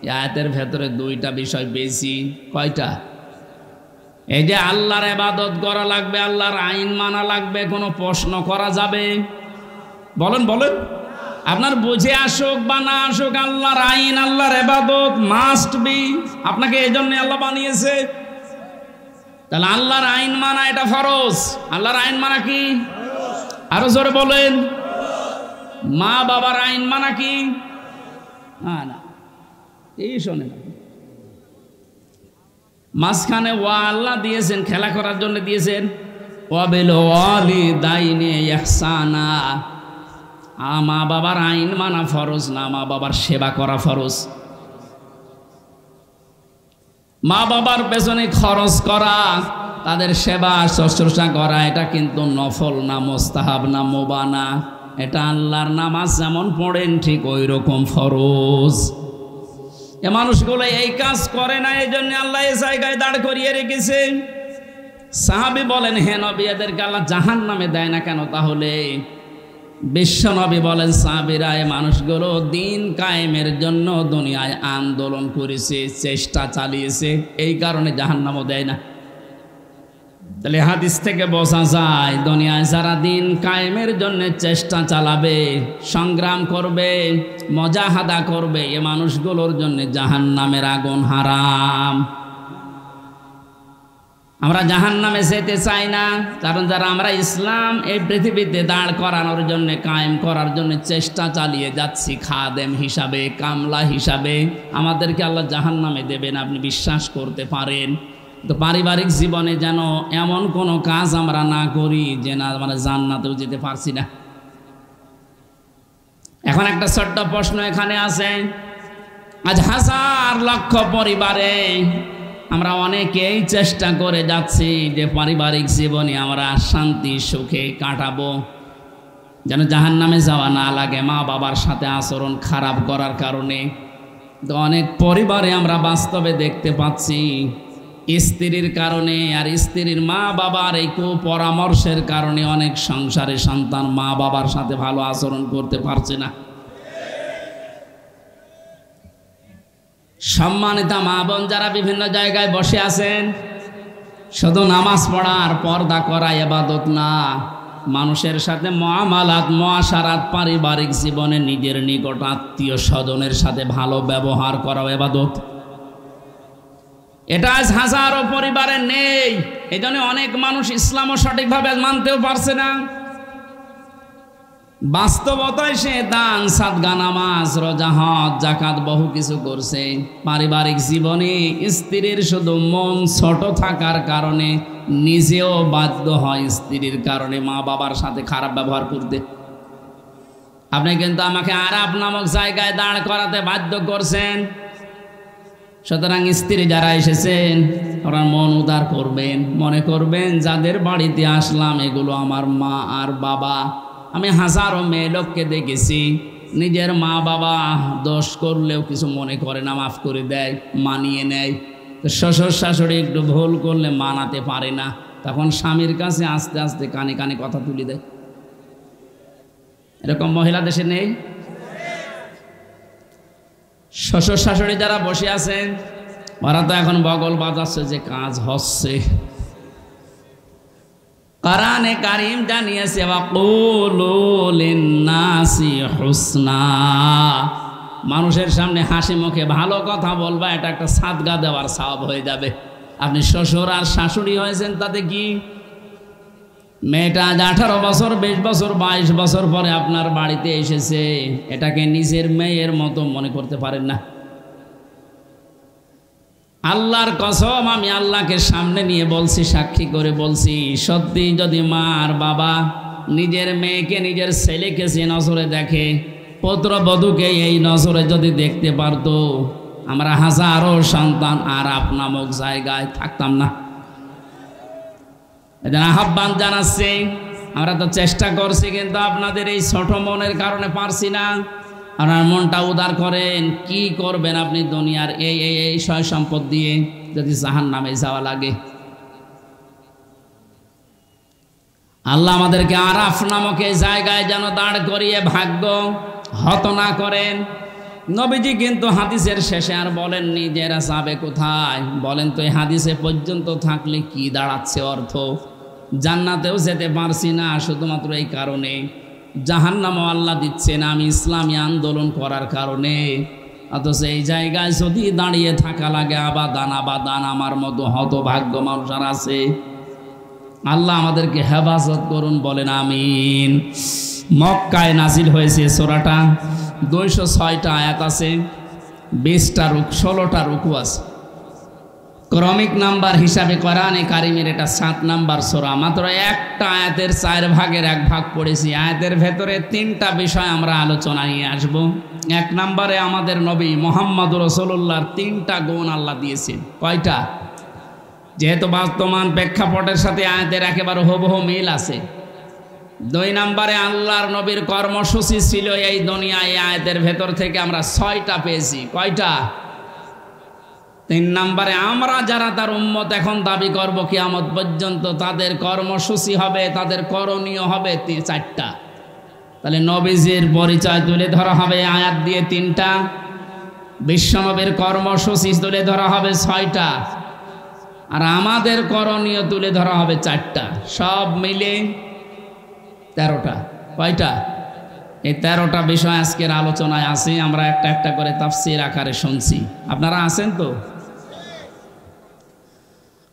এই আয়াতের ভেতরে দুইটা বিষয় বেশি। কয়টা? এই যে আল্লাহর ইবাদত করা লাগবে, আল্লাহর আইন মানা লাগবে, কোনো প্রশ্ন করা যাবে? বলেন বলেন, আপনার বুঝে আসুক বা না আসুক, আল্লাহর আইন, আল্লাহর ইবাদত মাস্ট বি। আপনাকে এই জন্য আল্লাহ বানিয়েছে। তাহলে আল্লাহর আইন মানা এটা ফরজ। আল্লাহর আইন মানা কি? আরো জোরে বলেন। মা বাবার আইন মানা কি? না, এই শোনেন, মাঝখানে ওয়া আল্লাহ দিয়েছেন, খেলা করার জন্য দিয়েছেন। ওয়া বিল ওয়ালিদাইনি ইহসানা। মা বাবার আইন মানা ফরজ না, মা বাবার সেবা করা ফরজ। মা বাবার পেছনে খরচ করা, তাদের সেবা শুশ্রূষা করা, এটা কিন্তু নফল না, মুস্তাহাব না, মুবাহ না। এটা আল্লাহর নামাজ যেমন পড়েন ঠিক ওই রকম ফরজ। এ মানুষগুলো এই কাজ করে না, এই জন্য আল্লাহ এই জায়গায় দাঁড় করিয়ে রেখেছে। সাহাবী বলেন, হে নবী, এদেরকে আল্লাহ জাহান্নামে দেয় না কেন? তাহলে বিশ্বনবী বলেন, সাহাবীরা, এই মানুষগুলো দিন কায়েমের জন্য দুনিয়ায় আন্দোলন করেছে, চেষ্টা চালিয়েছে, এই কারণে জাহান্নামও দেয় না। তাহলে হাদিস থেকে বোঝা যায়, দুনিয়ায় যারা দিন কায়েমের জন্য চেষ্টা চালাবে, সংগ্রাম করবে, মুজাহাদা করবে, এ মানুষগুলোর জন্য জাহান্নামের আগুন হারাম। আমরা জাহান্নামে যেতে চাই না, কারণ যারা আমরা ইসলাম এই পৃথিবীতে দাঁড় করানোর জন্য, কায়েম করার জন্য চেষ্টা চালিয়ে যাচ্ছি, খাদেম হিসাবে, কামলা হিসাবে, আমাদেরকে আল্লাহ জাহান্নামে দেবেন, আপনি বিশ্বাস করতে পারেন। তো পারিবারিক জীবনে যেন এমন কোনো কাজ আমরা না করি যে না আমরা জান্নাতেও যেতে পারছি না। এখন একটা ছোট্ট প্রশ্ন এখানে আছে, আজ হাজার লক্ষ পরিবারে আমরা অনেকেই চেষ্টা করে যাচ্ছি যে পারিবারিক জীবনে আমরা শান্তি সুখে কাটাবো, যেন জাহান্নামে যাওয়া না লাগে মা বাবার সাথে আচরণ খারাপ করার কারণে। তো অনেক পরিবারে আমরা বাস্তবে দেখতে পাচ্ছি, স্ত্রীর কারণে আর স্ত্রীর মা বাবার এই কুপরামর্শের কারণে অনেক সংসারে সন্তান মা বাবার সাথে ভালো আচরণ করতে পারছে না। সম্মানিতা মা বোন যারা বিভিন্ন জায়গায় বসে আছেন, শুধু নামাজ পড়া আর পর্দা করা ইবাদত না, মানুষের সাথে মুআমালাত, মুআশারাত, পারিবারিক জীবনে নিজের নিকট আত্মীয় স্বজনের সাথে ভালো ব্যবহার করা ইবাদত। এটা আজ হাজারো পরিবারে নেই। এই জন্য অনেক মানুষ ইসলামও সঠিকভাবে মানতেও পারছে না। বাস্তবতায় সে দান সাদগা, নামাজ, রোজা, হজ, যাকাত বহু কিছু করছে, পারিবারিক জীবনে স্ত্রীর শুধু মন ছোট থাকার কারণে নিজেও বাধ্য হয় স্ত্রীর কারণে মা বাবার সাথে খারাপ ব্যবহার করতে। আপনি কিন্তু আমাকে আরাব নামক জায়গায় দাঁড় করাতে বাধ্য করছেন। সুতরাং স্ত্রী যারা এসেছেন ওরা মন উদার করবেন, মনে করবেন যাদের বাড়িতে আসলাম এগুলো আমার মা আর বাবা। আমি হাজারো মেয়ে লোককে দেখেছি, নিজের মা বাবা দোষ করলেও কিছু মনে করে না, মাফ করে দেয়, মানিয়ে নেয়। তো শ্বশুর শাশুড়ি একটু ভুল করলে মানাতে পারে না, তখন স্বামীর কাছে আস্তে আস্তে কানে কানে কথা তুলে দেয়। এরকম মহিলা দেশে নেই? শ্বশুর শাশুড়ি যারা বসে আছেন ওরা তো এখন বগল বাজাচ্ছে যে কাজ হচ্ছে। কোরআনে কারীম জানিয়েছে ওয়াকুলু লিন্নাসি হুসনা, মানুষের সামনে হাসি মুখে ভালো কথা বলবা, এটা একটা সাদগা দেওয়ার সওয়াব হয়ে যাবে। আপনি শ্বশুর আর শাশুড়ি হয়েছেন, তাতে কি? মেয়েটা আজ 18 বছর 20 বছর 22 বছর পরে আপনার বাড়িতে এসেছে, এটাকে নিজের মেয়ের মতো মনে করতে পারেন না? আল্লাহর কসম, আমি আল্লাহকে সামনে নিয়ে বলছি, সাক্ষী করে বলছি, সত্যি যদি মা আর বাবা নিজের মেয়েকে নিজের ছেলেকে সে নজরে দেখে, পুত্রবধূকে এই নজরে যদি দেখতে পারতো, আমরা হাজারো সন্তান আর আপনামক জায়গায় থাকতাম না। আহ্বান জানাচ্ছি, আমরা তো চেষ্টা করছি, কিন্তু আপনাদের এই ছোট মনের কারণে পারছি না। আপনার মনটা উদার করেন, কি করবেন আপনি দুনিয়ার এই সয় সম্পদ দিয়ে যদি জাহান্নামে যাওয়া লাগে? আল্লাহ আমাদেরকে আরাফ নামক এই জায়গায় যেন দাঁড় করিয়ে ভাগ্য হত না করেন। নবীজি কিন্তু হাদিসের শেষে আর বলেননি যে এরা যাবে কোথায়। বলেন তো এই হাদিসে পর্যন্ত থাকলে কি দাঁড়াচ্ছে অর্থ? জান্নাতেও যেতে পারছি না শুধুমাত্র এই কারণে, জাহান্নামও আল্লাহ দিচ্ছে না আমি ইসলামী আন্দোলন করার কারণে। অথচ এই জায়গায় যদি দাঁড়িয়ে থাকা লাগে আবাদান আবাদান, আমার মতো হতভাগ্য মানুষ আর আছে। আল্লাহ আমাদেরকে হেফাজত করুন, বলেন আমিন। মক্কায় নাজিল হয়েছে সূরাটা, 206টা আয়াত আছে, 20টা 16টা রুকু আছে। ক্রমিক নাম্বার হিসাবে কোরআনে কারিমের এটা 7 নাম্বার সূরা। মাত্র একটা আয়াতের 4 ভাগের 1 ভাগ পড়েছি। আয়াতের ভেতরে 3টা বিষয় আমরা আলোচনা নিয়ে আসব। 1 নম্বরে আমাদের নবী মুহাম্মদুর রাসূলুল্লাহর 3টা গুণ আল্লাহ দিয়েছেন। কয়টা? যেহেতু বর্তমান প্রেক্ষাপটের সাথে আয়াতের একেবারে হুবহু মিল আছে। 2 নম্বরে আল্লাহর নবীর কর্মসূচি ছিল এই দুনিয়ায়, এই আয়াতের ভেতর থেকে আমরা 6টা পেয়েছি। কয়টা? 3 নম্বরে আমরা যারা তার উম্মত এখন দাবি করব কিয়ামত পর্যন্ত, তাদের কর্মসূচি হবে, তাদের করণীয় হবে 4টা। তাহলে নবীজির পরিচয় তুলে ধরা হবে আয়াত দিয়ে 3টা, বিশ্বনবীর কর্মসূচি তুলে ধরা হবে 6টা, আর আমাদের করণীয় তুলে ধরা হবে 4টা। সব মিলে 13টা। কয়টা? এই 13টা বিষয় আজকের আলোচনায় আছে। আমরা একটা একটা করে তাফসীর আকারে শুনছি। আপনারা আছেন তো?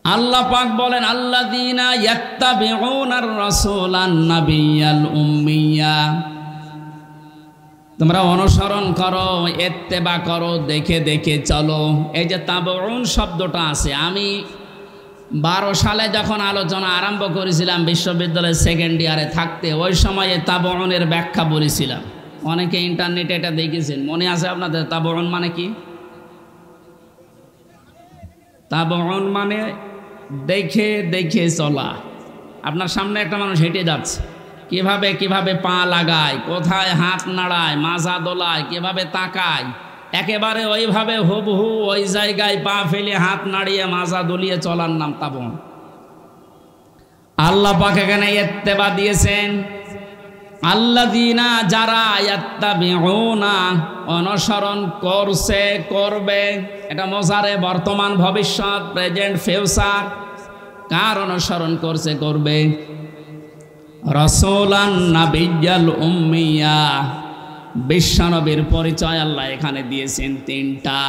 আল্লাহ পাক বলেন আল্লাযীনা ইয়াত্তাবিউনার রাসূলান নাবিয়্যাল উম্মিয়্যা, তোমরা অনুসরণ করো, ইত্তেবা করো, দেখে দেখে চলো। এই যে তাবউন শব্দটা আছে, আমি 12 সালে যখন আলোচনা আরম্ভ করেছিলাম বিশ্ববিদ্যালয়ের 2nd ইয়ারে থাকতে, ওই সময়ে তাবউনের ব্যাখ্যা বলেছিলাম। অনেকে ইন্টারনেটে এটা দেখেছেন, মনে আছে আপনাদের? তাবউন মানে কি? তাবউন মানে দেখে দেখে চলা। আপনার সামনে একটা মানুষ হেঁটে যাচ্ছে, কিভাবে কিভাবে পা লাগায়, কোথায় হাত নাড়ায়, মাজা দোলায়, কিভাবে তাকায়, একেবারে ওইভাবে হুবহু ওই জায়গায় পা ফেলে হাত নাড়িয়ে মাজা দলিয়ে চলার নাম তাবউন। আল্লাহ পাক এখানে ইত্তেবা দিয়েছেন, আল্লাযীনা যারা ইয়াত্তাবিউনা অনুসরণ করছে, করবে। এটা মোজারে, বর্তমান, ভবিষ্যৎ, প্রেজেন্ট, ফিউচার। কার অনুসরণ করছে, করবে? রাসূলান নাবিয়্যাল উম্মিয়্যা, বিশ্বনবীর পরিচয় আল্লাহ এখানে দিয়েছেন 3টা।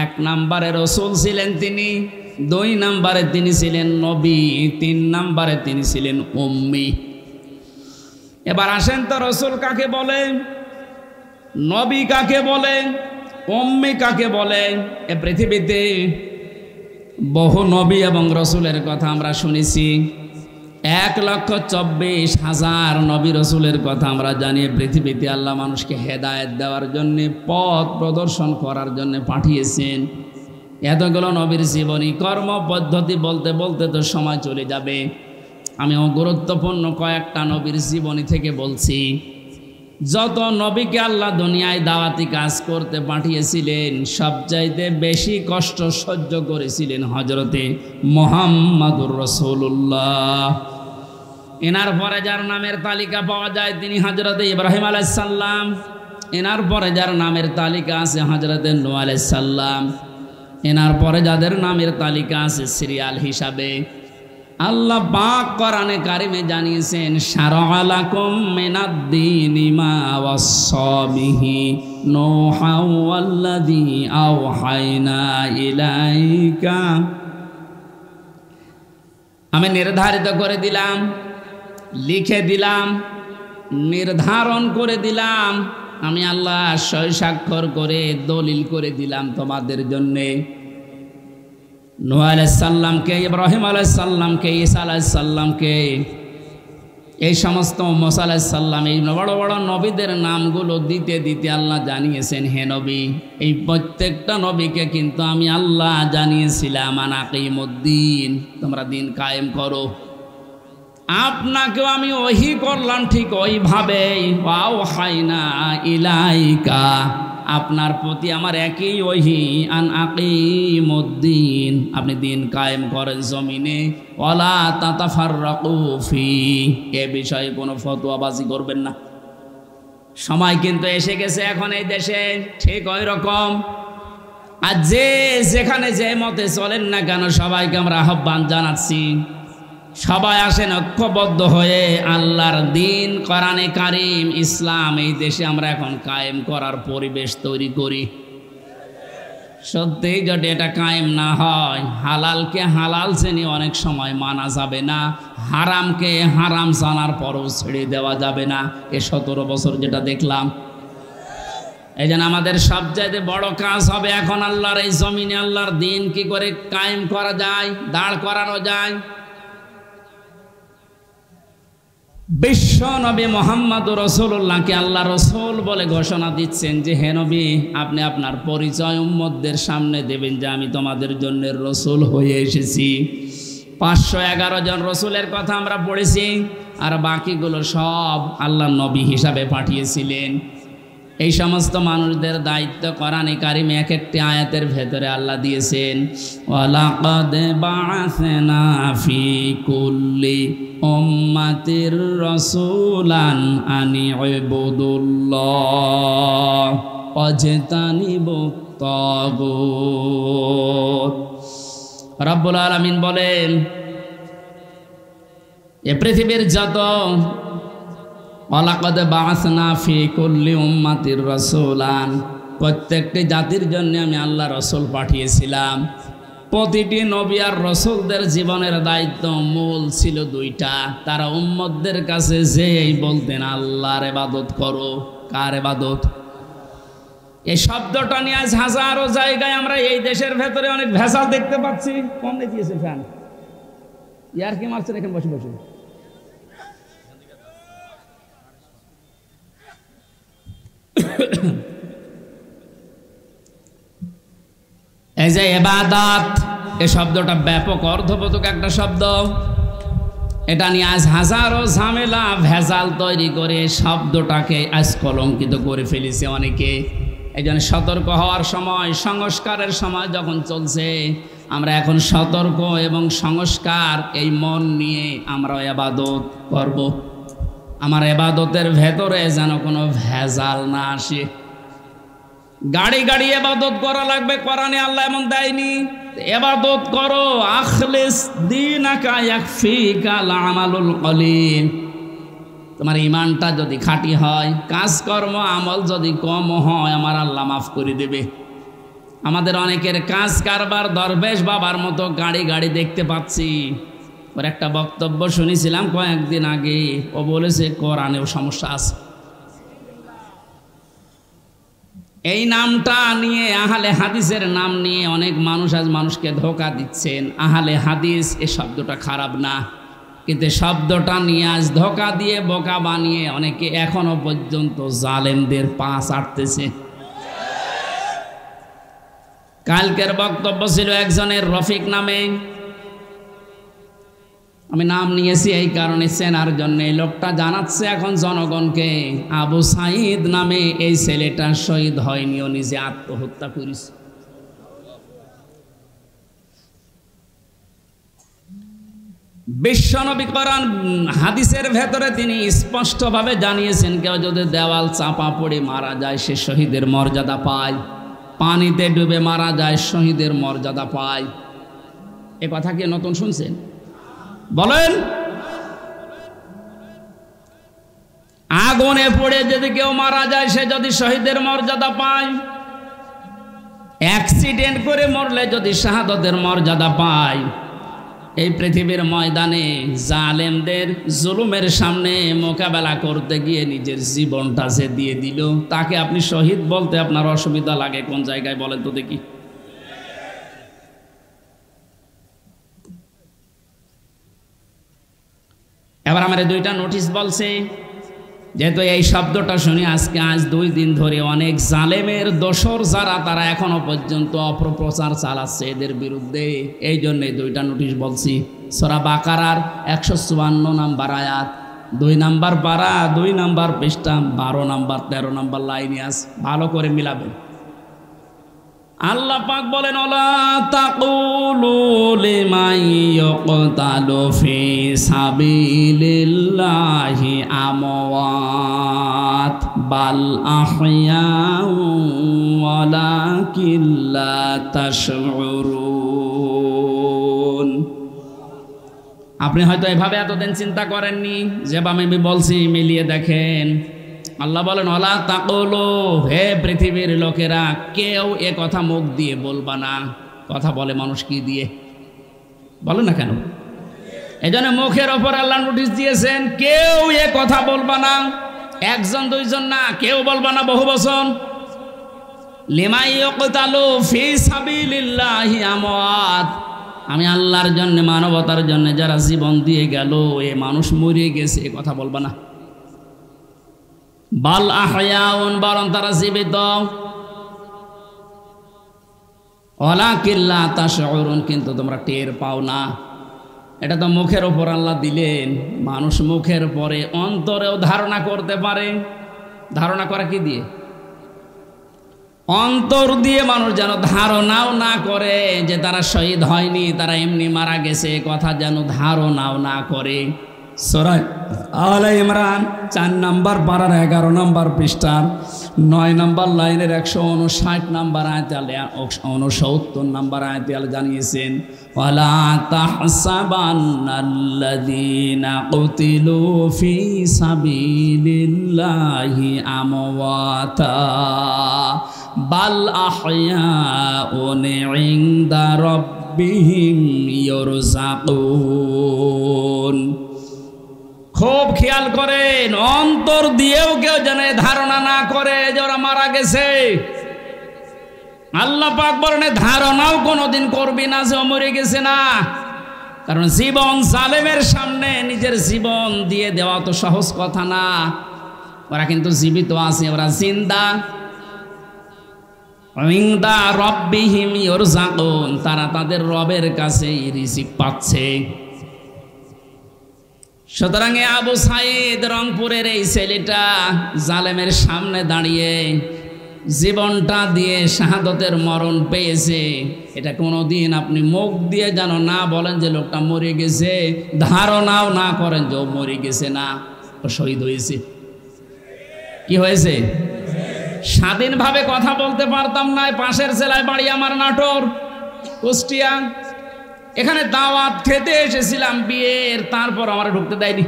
1 নম্বরে রসুল ছিলেন তিনি, 2 নম্বরে তিনি ছিলেন নবী, 3 নম্বরে তিনি ছিলেন উম্মি। এবার আসেন তো, রসুল কাকে বলে, নবী কাকে বলে, উম্মি কাকে বলে? এ পৃথিবীতে বহু নবী এবং রসুলের কথা আমরা শুনেছি। 1,24,000 নবী রসুলের কথা আমরা জানি। পৃথিবীতে আল্লাহ মানুষকে হেদায়েত দেওয়ার জন্যে, পথ প্রদর্শন করার জন্য পাঠিয়েছেন। এতগুলো নবীর জীবনী, কর্ম পদ্ধতি বলতে বলতে তো সময় চলে যাবে। আমি গুরুত্বপূর্ণ কয়েকটা নবীর জীবনী থেকে বলছি। যত নবীকে আল্লাহ দুনিয়ায় দাওয়াতি কাজ করতে পাঠিয়েছিলেন, সবচাইতে বেশি কষ্ট সহ্য করেছিলেন হযরতে মুহাম্মদুর রাসূলুল্লাহ। এনার পরে যার নামের তালিকা পাওয়া যায় তিনি হযরতে ইব্রাহিম আলাইহিস সালাম। এনার পরে যার নামের তালিকা আছে হযরতে নূহ আলাইহিস সালাম। এনার পরে যাদের নামের তালিকা আছে সিরিয়াল হিসাবে আল্লাহ পাক কোরআনে কারিমে জানিয়েছেন শারআ লাকুম মিনাদ-দীনি মা ওয়াসসা বিহি নূহা ওয়াল্লাযী আওহায়না ইলাইকা। আমি নির্ধারিত করে দিলাম, লিখে দিলাম, নির্ধারণ করে দিলাম, আমি আল্লাহ সই স্বাক্ষর করে দলিল করে দিলাম তোমাদের জন্যে। নূহ আলাইহিস সালামকে, ইব্রাহিম আলাইহিস সালামকে, ঈসা আলাইহিস সালামকে, এই সমস্ত মুসা আলাইহিস সালাম, এই বড় বড় নবীদের নামগুলো দিতে দিতে আল্লাহ জানিয়েছেন, হে নবী, এই প্রত্যেকটা নবীকে কিন্তু আমি আল্লাহ জানিয়েছিলাম আন আকিমুদ্দিন, তোমরা দিন কায়েম করো। আপনাকেও আমি ওহী করলাম ঠিক ওইভাবে, ওয়াওহাইনা ইলাইকা, আপনার প্রতি আমার একই ওহী, আন আকিমুদ্দিন, আপনি দিন কায়েম করেন জমিনে, ওয়ালা তাতাফাররাকু ফি, এ বিষয়ে কোনো ফতোয়াবাজি করবেন না। সময় কিন্তু এসে গেছে এখন এই দেশে ঠিক ওই রকম। আর যে যেখানে যে মতে চলেন না কেন, সবাইকে আমরা আহ্বান জানাচ্ছি, সবাই আসেন ঐক্যবদ্ধ হয়ে আল্লাহর দিন, কোরআনে কারিম, ইসলাম এই দেশে আমরা এখন কায়েম করার পরিবেশ তৈরি করি। সত্যিই যদি এটা কায়েম না হয়, হালালকে হালাল জেনে অনেক সময় মানা যাবে না, হারামকে হারাম জানার পরও ছেড়ে দেওয়া যাবে না। এ 17 বছর যেটা দেখলাম, এই জন্য আমাদের সবচাইতে বড় কাজ হবে এখন আল্লাহর এই জমিনে আল্লাহর দিন কি করে কায়েম করা যায়, দাঁড় করানো যায়। বিশ্ব নবী মুহাম্মদুর রাসূলুল্লাহকে আল্লাহ রসুল বলে ঘোষণা দিচ্ছেন যে, হে নবী, আপনি আপনার পরিচয় উম্মতদের সামনে দেবেন যে আমি তোমাদের জন্য রসুল হয়ে এসেছি। 511 জন রসুলের কথা আমরা পড়েছি, আর বাকিগুলো সব আল্লাহ নবী হিসাবে পাঠিয়েছিলেন। এই সমস্ত মানুষদের দায়িত্ব কোরআনে কারিমে এক একটি আয়াতের ভেতরে আল্লাহ দিয়েছেন, ওয়ালাকাদ বাআসনা ফি কুল্লি উম্মাতির রাসূলান আনি ইবুদুল্লাহ ওয়াজতানিবুত তাগুত। রব্বুল আলামিন বলেন, এ পৃথিবীর যত, ওয়ালাকাদ বাআসনা ফি কুল্লি উম্মাতির রাসূলান, প্রত্যেকটি জাতির জন্য আমি আল্লাহ রসুল পাঠিয়েছিলাম। প্রতিটি নবী আর রসুলদের জীবনের দায়িত্ব মূল ছিল 2টা। তারা উম্মতদের কাছে যেই বলতেন আল্লাহর ইবাদত করো। কার ইবাদত? এই শব্দটা নিয়ে আজ হাজারো জায়গায় আমরা এই দেশের ভেতরে অনেক ভেজাল দেখতে পাচ্ছি। কমনে দিয়েছে ফ্যান, ইয়ার কি মারছেন এখানে বসে বসে। এই যে ইবাদত, এই শব্দটা ব্যাপক অর্থবোধক একটা শব্দ। এটা নিয়ে আজ হাজারো ঝামেলা ভেজাল তৈরি করে শব্দটাকে আজ কলঙ্কিত করে ফেলেছে অনেকে। এই জন্য সতর্ক হওয়ার সময়, সংস্কারের সময় যখন চলছে, আমরা এখন সতর্ক এবং সংস্কার এই মন নিয়ে আমরা ইবাদত করব। আমার ইবাদতের ভেতরে যেন কোনো ভেজাল না আসে। গাড়ি গাড়ি ইবাদত করা লাগবে, কোরআনে আল্লাহ এমন দেয়নি। ইবাদত করো, আখলিস দীনাকা ইয়াকফিকাল আমালুল কলিল। তোমার ঈমানটা যদি খাঁটি হয়, কাজকর্ম আমল যদি কম হয়, আমার আল্লাহ মাফ করে দেবে। আমাদের অনেকের কাজ কারবার দরবেশ বাবার মতো গাড়ি গাড়ি দেখতে পাচ্ছি। ওর একটা বক্তব্য শুনেছিলাম কয়েকদিন আগে, ও বলেছে কোরআনেও সমস্যা আছে। এই নামটা নিয়ে, আহলে হাদিসের নাম নিয়ে অনেক মানুষ আজ মানুষকে ধোঁকা দিচ্ছেন। আহলে হাদিস এই শব্দটা খারাপ না, কিন্তু শব্দটা নিয়ে আজ ধোঁকা দিয়ে বোকা বানিয়ে অনেকে এখনো পর্যন্ত জালেমদের পা চাটতেছে। কালকের বক্তব্য ছিল একজনের রফিক নামে, আমি নাম নিয়েছি এই কারণে চেনার জন্য। এই লোকটা জানাচ্ছে এখন জনগণকে, আবু সাঈদ নামে এই ছেলেটা শহীদ হয়নি, ও নিজে আত্মহত্যা করেছে। বিশ্বনবী কোরআন হাদিসের ভেতরে তিনি স্পষ্টভাবে জানিয়েছেন, কেউ যদি দেওয়াল চাপা পড়ে মারা যায় সে শহীদের মর্যাদা পায়, পানিতে ডুবে মারা যায় শহীদের মর্যাদা পায়। এ কথা কি নতুন শুনছেন? বলেন, আগুনে পড়ে যদি কেউ মারা যায় সে যদি শহীদের মর্যাদা পায়, অ্যাক্সিডেন্ট করে মরলে যদি শাহাদাতের মর্যাদা পায়, এই পৃথিবীর ময়দানে জালেমদের জুলুমের সামনে মোকাবেলা করতে গিয়ে নিজের জীবনটা যে দিয়ে দিল, তাকে আপনি শহীদ বলতে আপনার অসুবিধা লাগে কোন জায়গায় বলেন তো দেখি? এবার আমার দুইটা নোটিশ বলছে, যেহেতু এই শব্দটা শুনি আজ 2 দিন ধরে অনেক জালেমের দোসর যারা তারা এখনো পর্যন্ত অপপ্রচার চালাচ্ছে এদের বিরুদ্ধে, এই জন্য 2টা নোটিশ বলছি। সূরা বাকারার 154 নম্বর আয়াত, 2 নম্বর পারা, 2 নম্বর পৃষ্ঠা, 12 নম্বর 13 নম্বর লাইনে আছে, ভালো করে মিলাবেন। আল্লাহ পাক বলেন, ওয়ালা তাকুলু লিমান ইয়াকতালু ফি সাবিলিল্লাহি আমওয়াত বাল আহইয়াউ ওয়ালাকিন লা তাশউরুন। আপনি হয়তো এভাবে এতদিন চিন্তা করেননি, যেভাবে আমি বলছি মিলিয়ে দেখেন। আল্লাহ বলেন, ওয়ালা তাকুলু, হে পৃথিবীর লোকেরা, কেউ এ কথা মুখ দিয়ে বলবা না। কথা বলে মানুষ কি দিয়ে? বলে না কেন? এই জন্য মুখের ওপর আল্লাহ নোটিশ দিয়েছেন, কেউ এ কথা বলবা না। 1 জন 2 জন না, কেউ বলবা না, বহু বচন। লিমান ইয়াকতালু ফি সাবিলিল্লাহি আমওয়াত, আমি আল্লাহর জন্য, মানবতার জন্য যারা জীবন দিয়ে গেল, এ মানুষ মরে গেছে, এ কথা বলবা না। বাল আহয়াউন, বরং তারা জীবিত। ওয়ালাকিন লা তাশউরুন, কিন্তু তোমরা টের পাও না। এটা তো মুখের ওপর আল্লাহ দিলেন, মানুষ মুখের পরে অন্তরেও ধারণা করতে পারে। ধারণা করা কি দিয়ে? অন্তর দিয়ে মানুষ যেন ধারণাও না করে যে তারা শহীদ হয়নি, তারা এমনি মারা গেছে, কথা যেন ধারণাও না করে। সূরা আলে ইমরান 4 নম্বর পারার 11 নম্বর পৃষ্ঠার 9 নম্বর লাইনের 159 নম্বর আয়াতে 69 নম্বর আয়াতে জানিয়েছেন, ওয়ালা তাহসাবান্নাল্লাযীনা কুতিলু ফি সাবিলিল্লাহি আমওয়াতা বাল আহয়াউন ইনদা রাব্বিহিম ইরযাকুন। খুব খেয়াল করেন, অন্তর দিয়েও কেউ যেন ধারণা না করে যে ওরা মারা গেছে। আল্লাহ পাক বলেন, ধারণাও কোনোদিন করবি না যে ও মরে গেছে না। কারণ জীবন জালেমের সামনে নিজের জীবন দিয়ে দেওয়া তো সহজ কথা না। ওরা কিন্তু জীবিত আছে, ওরা জিন্দা। ইনদা রাব্বিহিম ইরযাকুন, তারা তাদের রবের কাছে রিজিক পাচ্ছে। সুতরাং আবু সাইদ রংপুরের এই ছেলেটা জালেমের সামনে দাঁড়িয়ে জীবনটা দিয়ে শাহাদতের মরণ পেয়েছে। এটা কোনোদিন আপনি মুখ দিয়ে যেন না বলেন যে লোকটা মরে গেছে, ধারণাও না করেন যে ও মরে গেছে না, ও শহীদ হয়েছে। কি হয়েছে? স্বাধীনভাবে কথা বলতে পারতাম না। পাশের জেলায় বাড়ি আমার, নাটোর, কুষ্টিয়া। এখানে দাওয়াত খেতে এসেছিলাম বিয়ের, তারপর আমার ঢুকতে দেয়নি।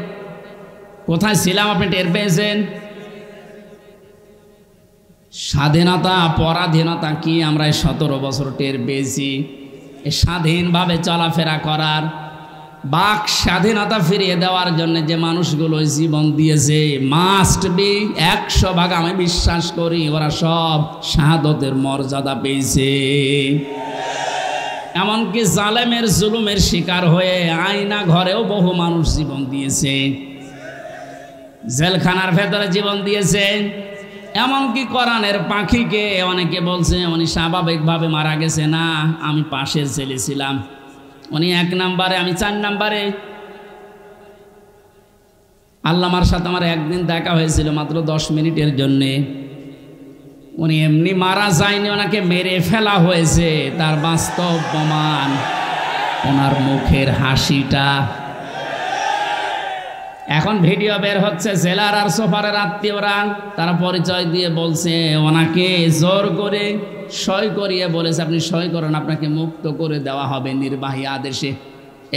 কোথায় ছিলাম আপনি টের পেয়েছেন? স্বাধীনতা পরাধীনতা কি আমরা 17 বছর টের পেয়েছি। স্বাধীনভাবে চলাফেরা করার, বাক স্বাধীনতা ফিরিয়ে দেওয়ার জন্য যে মানুষগুলো জীবন দিয়েছে, মাস্ট বি 100% আমি বিশ্বাস করি ওরা সব শাহাদতের মর্যাদা পেয়েছে। এমনকি জালেমের জুলুমের শিকার হয়ে আয়না ঘরেও বহু মানুষ জীবন দিয়েছে, জেলখানার ভেতরে জীবন দিয়েছে। এমনকি কোরআনের পাখিকে অনেকে বলছে উনি স্বাভাবিকভাবে মারা গেছে না, আমি পাশের জেলে ছিলাম, উনি 1 নম্বরে, আমি 4 নম্বরে। আল্লামার সাথে আমার একদিন দেখা হয়েছিল মাত্র 10 মিনিটের জন্যে। উনি এমনি মারা যায়নি, ওনাকে মেরে ফেলা হয়েছে। তার বাস্তব প্রমাণ ওনার মুখের হাসিটা। এখন ভিডিও বের হচ্ছে, জেলার আর সোফারের আত্মীয়রা তারা পরিচয় দিয়ে বলছে ওনাকে জোর করে সই করিয়ে বলেছে আপনি সই করেন, আপনাকে মুক্ত করে দেওয়া হবে নির্বাহী আদেশে।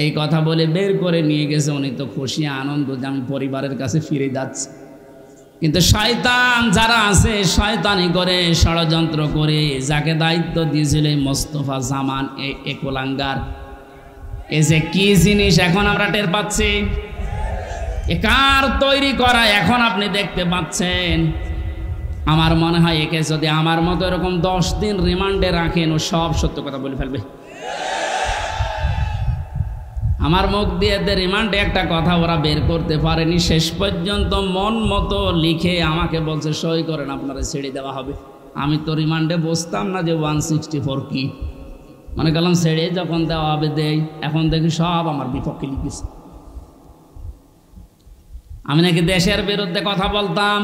এই কথা বলে বের করে নিয়ে গেছে। উনি তো খুশি আনন্দ যে আমি পরিবারের কাছে ফিরে যাচ্ছি। কিন্তু শয়তান যারা আছে শয়তানি করে ষড়যন্ত্র করে যাকে দায়িত্ব দিয়েছিল মোস্তফা জামান এই কোলাঙ্গার, এ যে কি জিনিস এখন আমরা টের পাচ্ছি। এ কার তৈরি করা এখন আপনি দেখতে পাচ্ছেন। আমার মনে হয় একে যদি আমার মতো এরকম 10 দিন রিমান্ডে রাখেন ও সব সত্য কথা বলে ফেলবে। আমার মুখ দিয়ে রিমান্ডে একটা কথা ওরা বের করতে পারেনি, শেষ পর্যন্ত মন মতো লিখে আমাকে বলছে সই করেন আপনারা ছেড়ে দেওয়া হবে। আমি তো রিমান্ডে বসতাম না যে 164 কি, মনে করলাম ছেড়ে যখন দেওয়া হবে দেই। এখন দেখি সব আমার বিপক্ষে লিখেছে। আমি নাকি দেশের বিরুদ্ধে কথা বলতাম।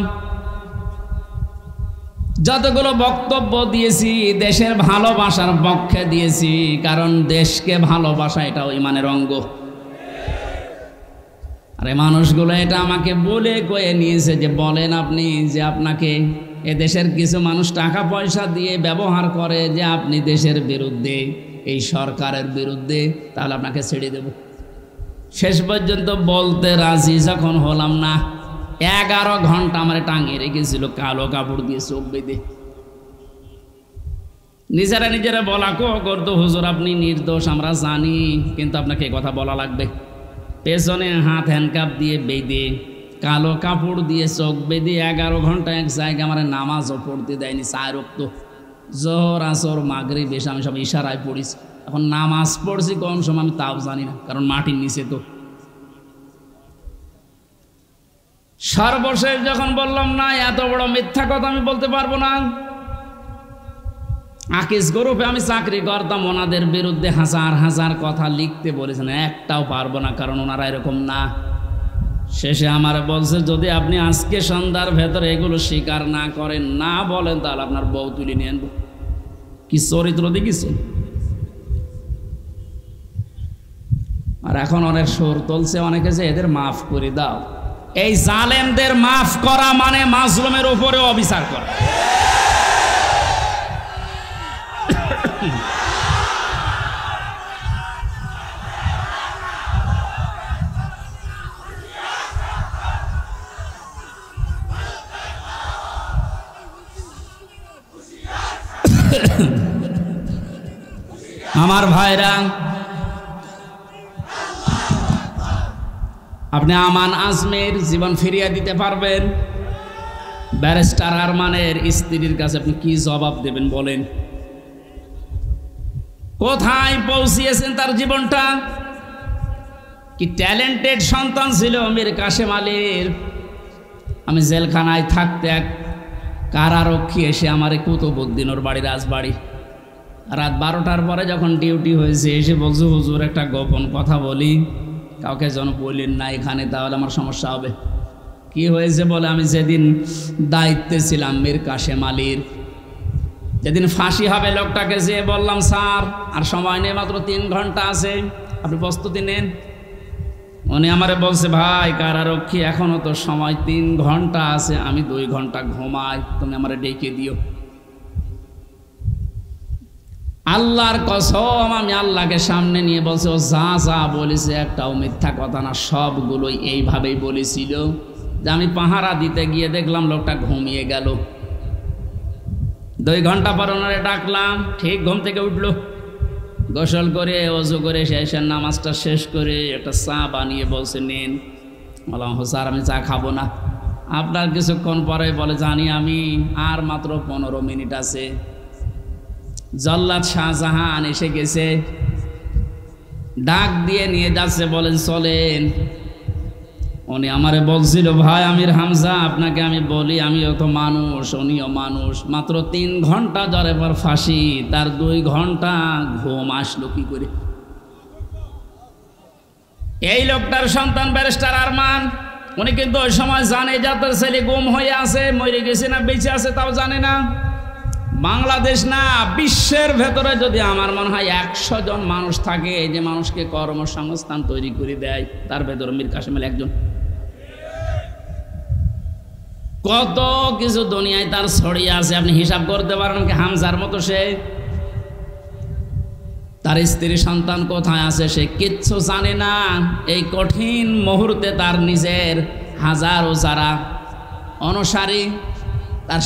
যতগুলো বক্তব্য দিয়েছি দেশের ভালোবাসার পক্ষে দিয়েছি, কারণ দেশকে ভালোবাসা এটাও ইমানের অঙ্গ। আরে মানুষগুলো এটা আমাকে বলে কয়ে নিয়েছে যে বলেন আপনি যে আপনাকে এ দেশের কিছু মানুষ টাকা পয়সা দিয়ে ব্যবহার করে যে আপনি দেশের বিরুদ্ধে, এই সরকারের বিরুদ্ধে, তাহলে আপনাকে ছেড়ে দেব। শেষ পর্যন্ত বলতে রাজি যখন হলাম না, 11 ঘন্টা আমার টাঙিয়ে রেখেছিল কালো কাপড় দিয়ে চোখ বেঁধে। নিজেরা বলা করতো হুজুর আপনি নির্দোষ আমরা জানি, কিন্তু আপনাকে এই কথা বলা লাগবে। পেছনে হাত হ্যান্ডকাপ দিয়ে বেঁধে কালো কাপড় দিয়ে চোখ বেঁধে 11 ঘন্টা এক জায়গায় আমার নামাজও পড়তে দেয়নি। 4 ওয়াক্ত জোহর আসর মাগরিব এসে আমি সব ইশারায় পড়িছি। এখন নামাজ পড়ছি কোন সময় আমি তাও জানি না, কারণ মাটির নিচে তো। সর্বশেষ যখন বললাম না এত বড় মিথ্যা কথা আমি বলতে পারবো না। আকিস গ্রুপে আমি চাকরি করতাম, ওনাদের বিরুদ্ধে হাজার হাজার কথা লিখতে বলেছেন, একটাও পারবো না, কারণ ওনারা এরকম না। শেষে আমার বলছে যদি আপনি আজকে সন্ধ্যার ভেতরে এগুলো স্বীকার না করেন, না বলেন, তাহলে আপনার বউ তুলে নিয়ে আনবো। কি চরিত্র দেখিছেন। আর এখন অনেক সুর তুলছে অনেকে যে এদের মাফ করে দাও। এই জালেমদের মাফ করা মানে মাজলুমের উপরে অবিচার করা। আমার ভাইরা, আপনি আমান আজমের জীবন ফিরিয়ে দিতে পারবেন? ব্যারিস্টার আরমানের স্ত্রীর কাছে আপনি কি জবাব দেবেন বলেন? কোথায় পৌঁছিয়েছেন তার জীবনটা? কি ট্যালেন্টেড সন্তান ছিল মীর কাশেম আলীর। আমি জেলখানায় থাকতে এক কারারক্ষী এসে আমার কুতুবউদ্দিন ওর বাড়ি রাজবাড়ি, রাত 12টার পরে যখন ডিউটি হয়েছে এসে বলছে হুজুর একটা গোপন কথা বলি, কাউকে যেন বললেন না এখানে, তাহলে আমার সমস্যা হবে। কি হয়েছে বলে, আমি যেদিন দায়িত্বে ছিলাম মীর কাশেম আলীর, যেদিন ফাঁসি হবে লোকটাকে যেয়ে বললাম স্যার আর সময় নেই, মাত্র 3 ঘন্টা আছে, আপনি প্রস্তুতি নেন। উনি আমারে বলছে ভাই কারারক্ষী এখনো তো সময় 3 ঘন্টা আছে, আমি 2 ঘন্টা ঘুমাই, তুমি আমারে ডেকে দিও। আল্লাহর কসম আমি আল্লাহকে সামনে নিয়ে বলছে ও যা যা বলেছে একটাও মিথ্যা কথা না, সবগুলোই এইভাবেই বলেছিল। যে আমি পাহারা দিতে গিয়ে দেখলাম লোকটা ঘুমিয়ে গেল। 2 ঘন্টা পর ওনারে ডাকলাম, ঠিক ঘুম থেকে উঠলো, গোসল করে ওযু করে শেষের নামাজটা শেষ করে একটা চা বানিয়ে বলছে নেন। বললাম স্যার আমি চা খাবো না। আপনার কিছুক্ষণ পরে বলে জানি আমি, আর মাত্র 15 মিনিট আছে। জল্লাদ শাহজাহান এসে গেছে, ডাক দিয়ে নিয়ে যাচ্ছে, বলেন চলেন। উনি আমারে বলছিল ভাই আমির হামজা আপনাকে আমি বলি আমিও তো মানুষ, উনিও মানুষ, মাত্র 3 ঘন্টা জ্বরে পর ফাঁসি, তার 2 ঘন্টা ঘুম আসলো কি করে? এই লোকটার সন্তান ব্যারিস্টার আরমান, উনি কিন্তু ওই সময় জানে যে তার ছেলে গুম হয়ে আছে, মরে গেছে না বেঁচে আছে তাও জানে না। বাংলাদেশ না বিশ্বের ভেতরে যদি আমার মনে হয় 100 জন মানুষ থাকে যে মানুষকে কর্মসংস্থান তৈরি করে দেয়, তার ভেতরে মীর কাশেম আলী একজন। কত কিছু দুনিয়ায় তার ছড়িয়ে আছে, আপনি হিসাব করতে পারেন কি হামজার মতো সে? তার স্ত্রী সন্তান কোথায় আছে সে কিচ্ছু জানে না। এই কঠিন মুহূর্তে তার নিজের হাজারো যারা অনুসারী, তার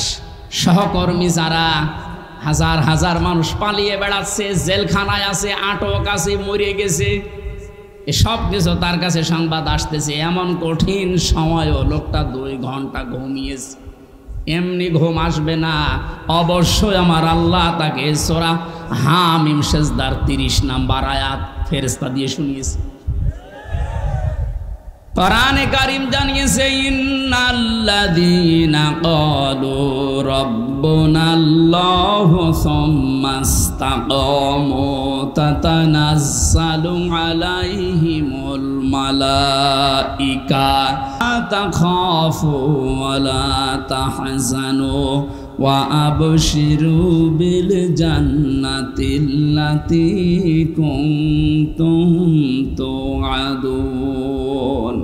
সহকর্মী যারা, হাজার হাজার মানুষ পালিয়ে বেড়াচ্ছে, জেলখানায় আছে, আটক আছে, মরে গেছে, এসব কিছু তার কাছে সংবাদ আসতেছে। এমন কঠিন সময়ও লোকটা 2 ঘন্টা ঘুমিয়েছে। এমনি ঘুম আসবে না, অবশ্যই আমার আল্লাহ তাকে সূরা হামিম সেজদার 30 নম্বর আয়াত ফেরেশতা দিয়ে শুনিয়েছে। কোরআনে কারীম জানিয়েছে, ইন্নাল্লাযীনা ক্বালু রাব্বুনাল্লাহু সুম্মা ইসতাকামু তাতানাজ্জালু আলাইহিমুল মালাইকা লা তাখাফু ওয়া লা তাহজানু ওয়া আবশিরু বিল জান্নাতিল্লাতী কুনতুম তুআদুন।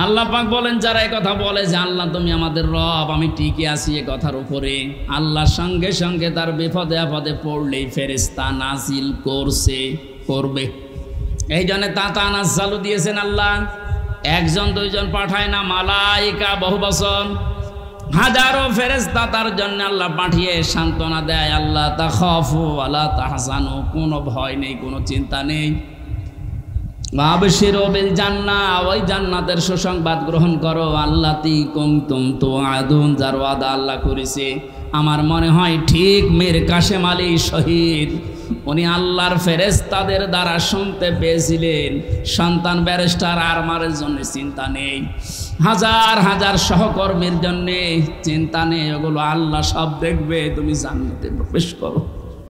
আল্লাহ পাক বলেন, যারা এই কথা বলে যে আল্লাহ তুমি আমাদের রব, আমি টিকে আছি এই কথার উপরে, আল্লাহর সঙ্গে সঙ্গে তার বিপদে আপদে পড়লেই ফেরেশতা নাজিল করবে। এই জন্য তাতানাজ্জালু দিয়েছেন আল্লাহ। 1 2 জন পাঠায় না, মালাইকা বহু বচন, হাজারো ফেরেশতা তার জন্য আল্লাহ পাঠিয়ে সান্ত্বনা দেয়। আল্লাহ তাখাফু ওয়া লা তাহজানু, কোনো ভয় নেই, কোনো চিন্তা নেই। আবশিরু বিল জান্নাহ, ওই জান্নাতের সুসংবাদ গ্রহণ করো। আল্লাতী কুনতুম তুআদুন, যার ওয়াদা আল্লাহ করেছে। আমার মনে হয় ঠিক মীর কাসেম আলী শহীদ উনি আল্লাহর ফেরেশতাদের দ্বারা শুনতে পেয়েছিলেন, সন্তান ব্যারিস্টার আরমারের জন্য চিন্তা নেই, হাজার হাজার সহকর্মীর জন্য চিন্তা নেই, ওগুলো আল্লাহ সব দেখবে, তুমি জান্নাতে প্রবেশ করো।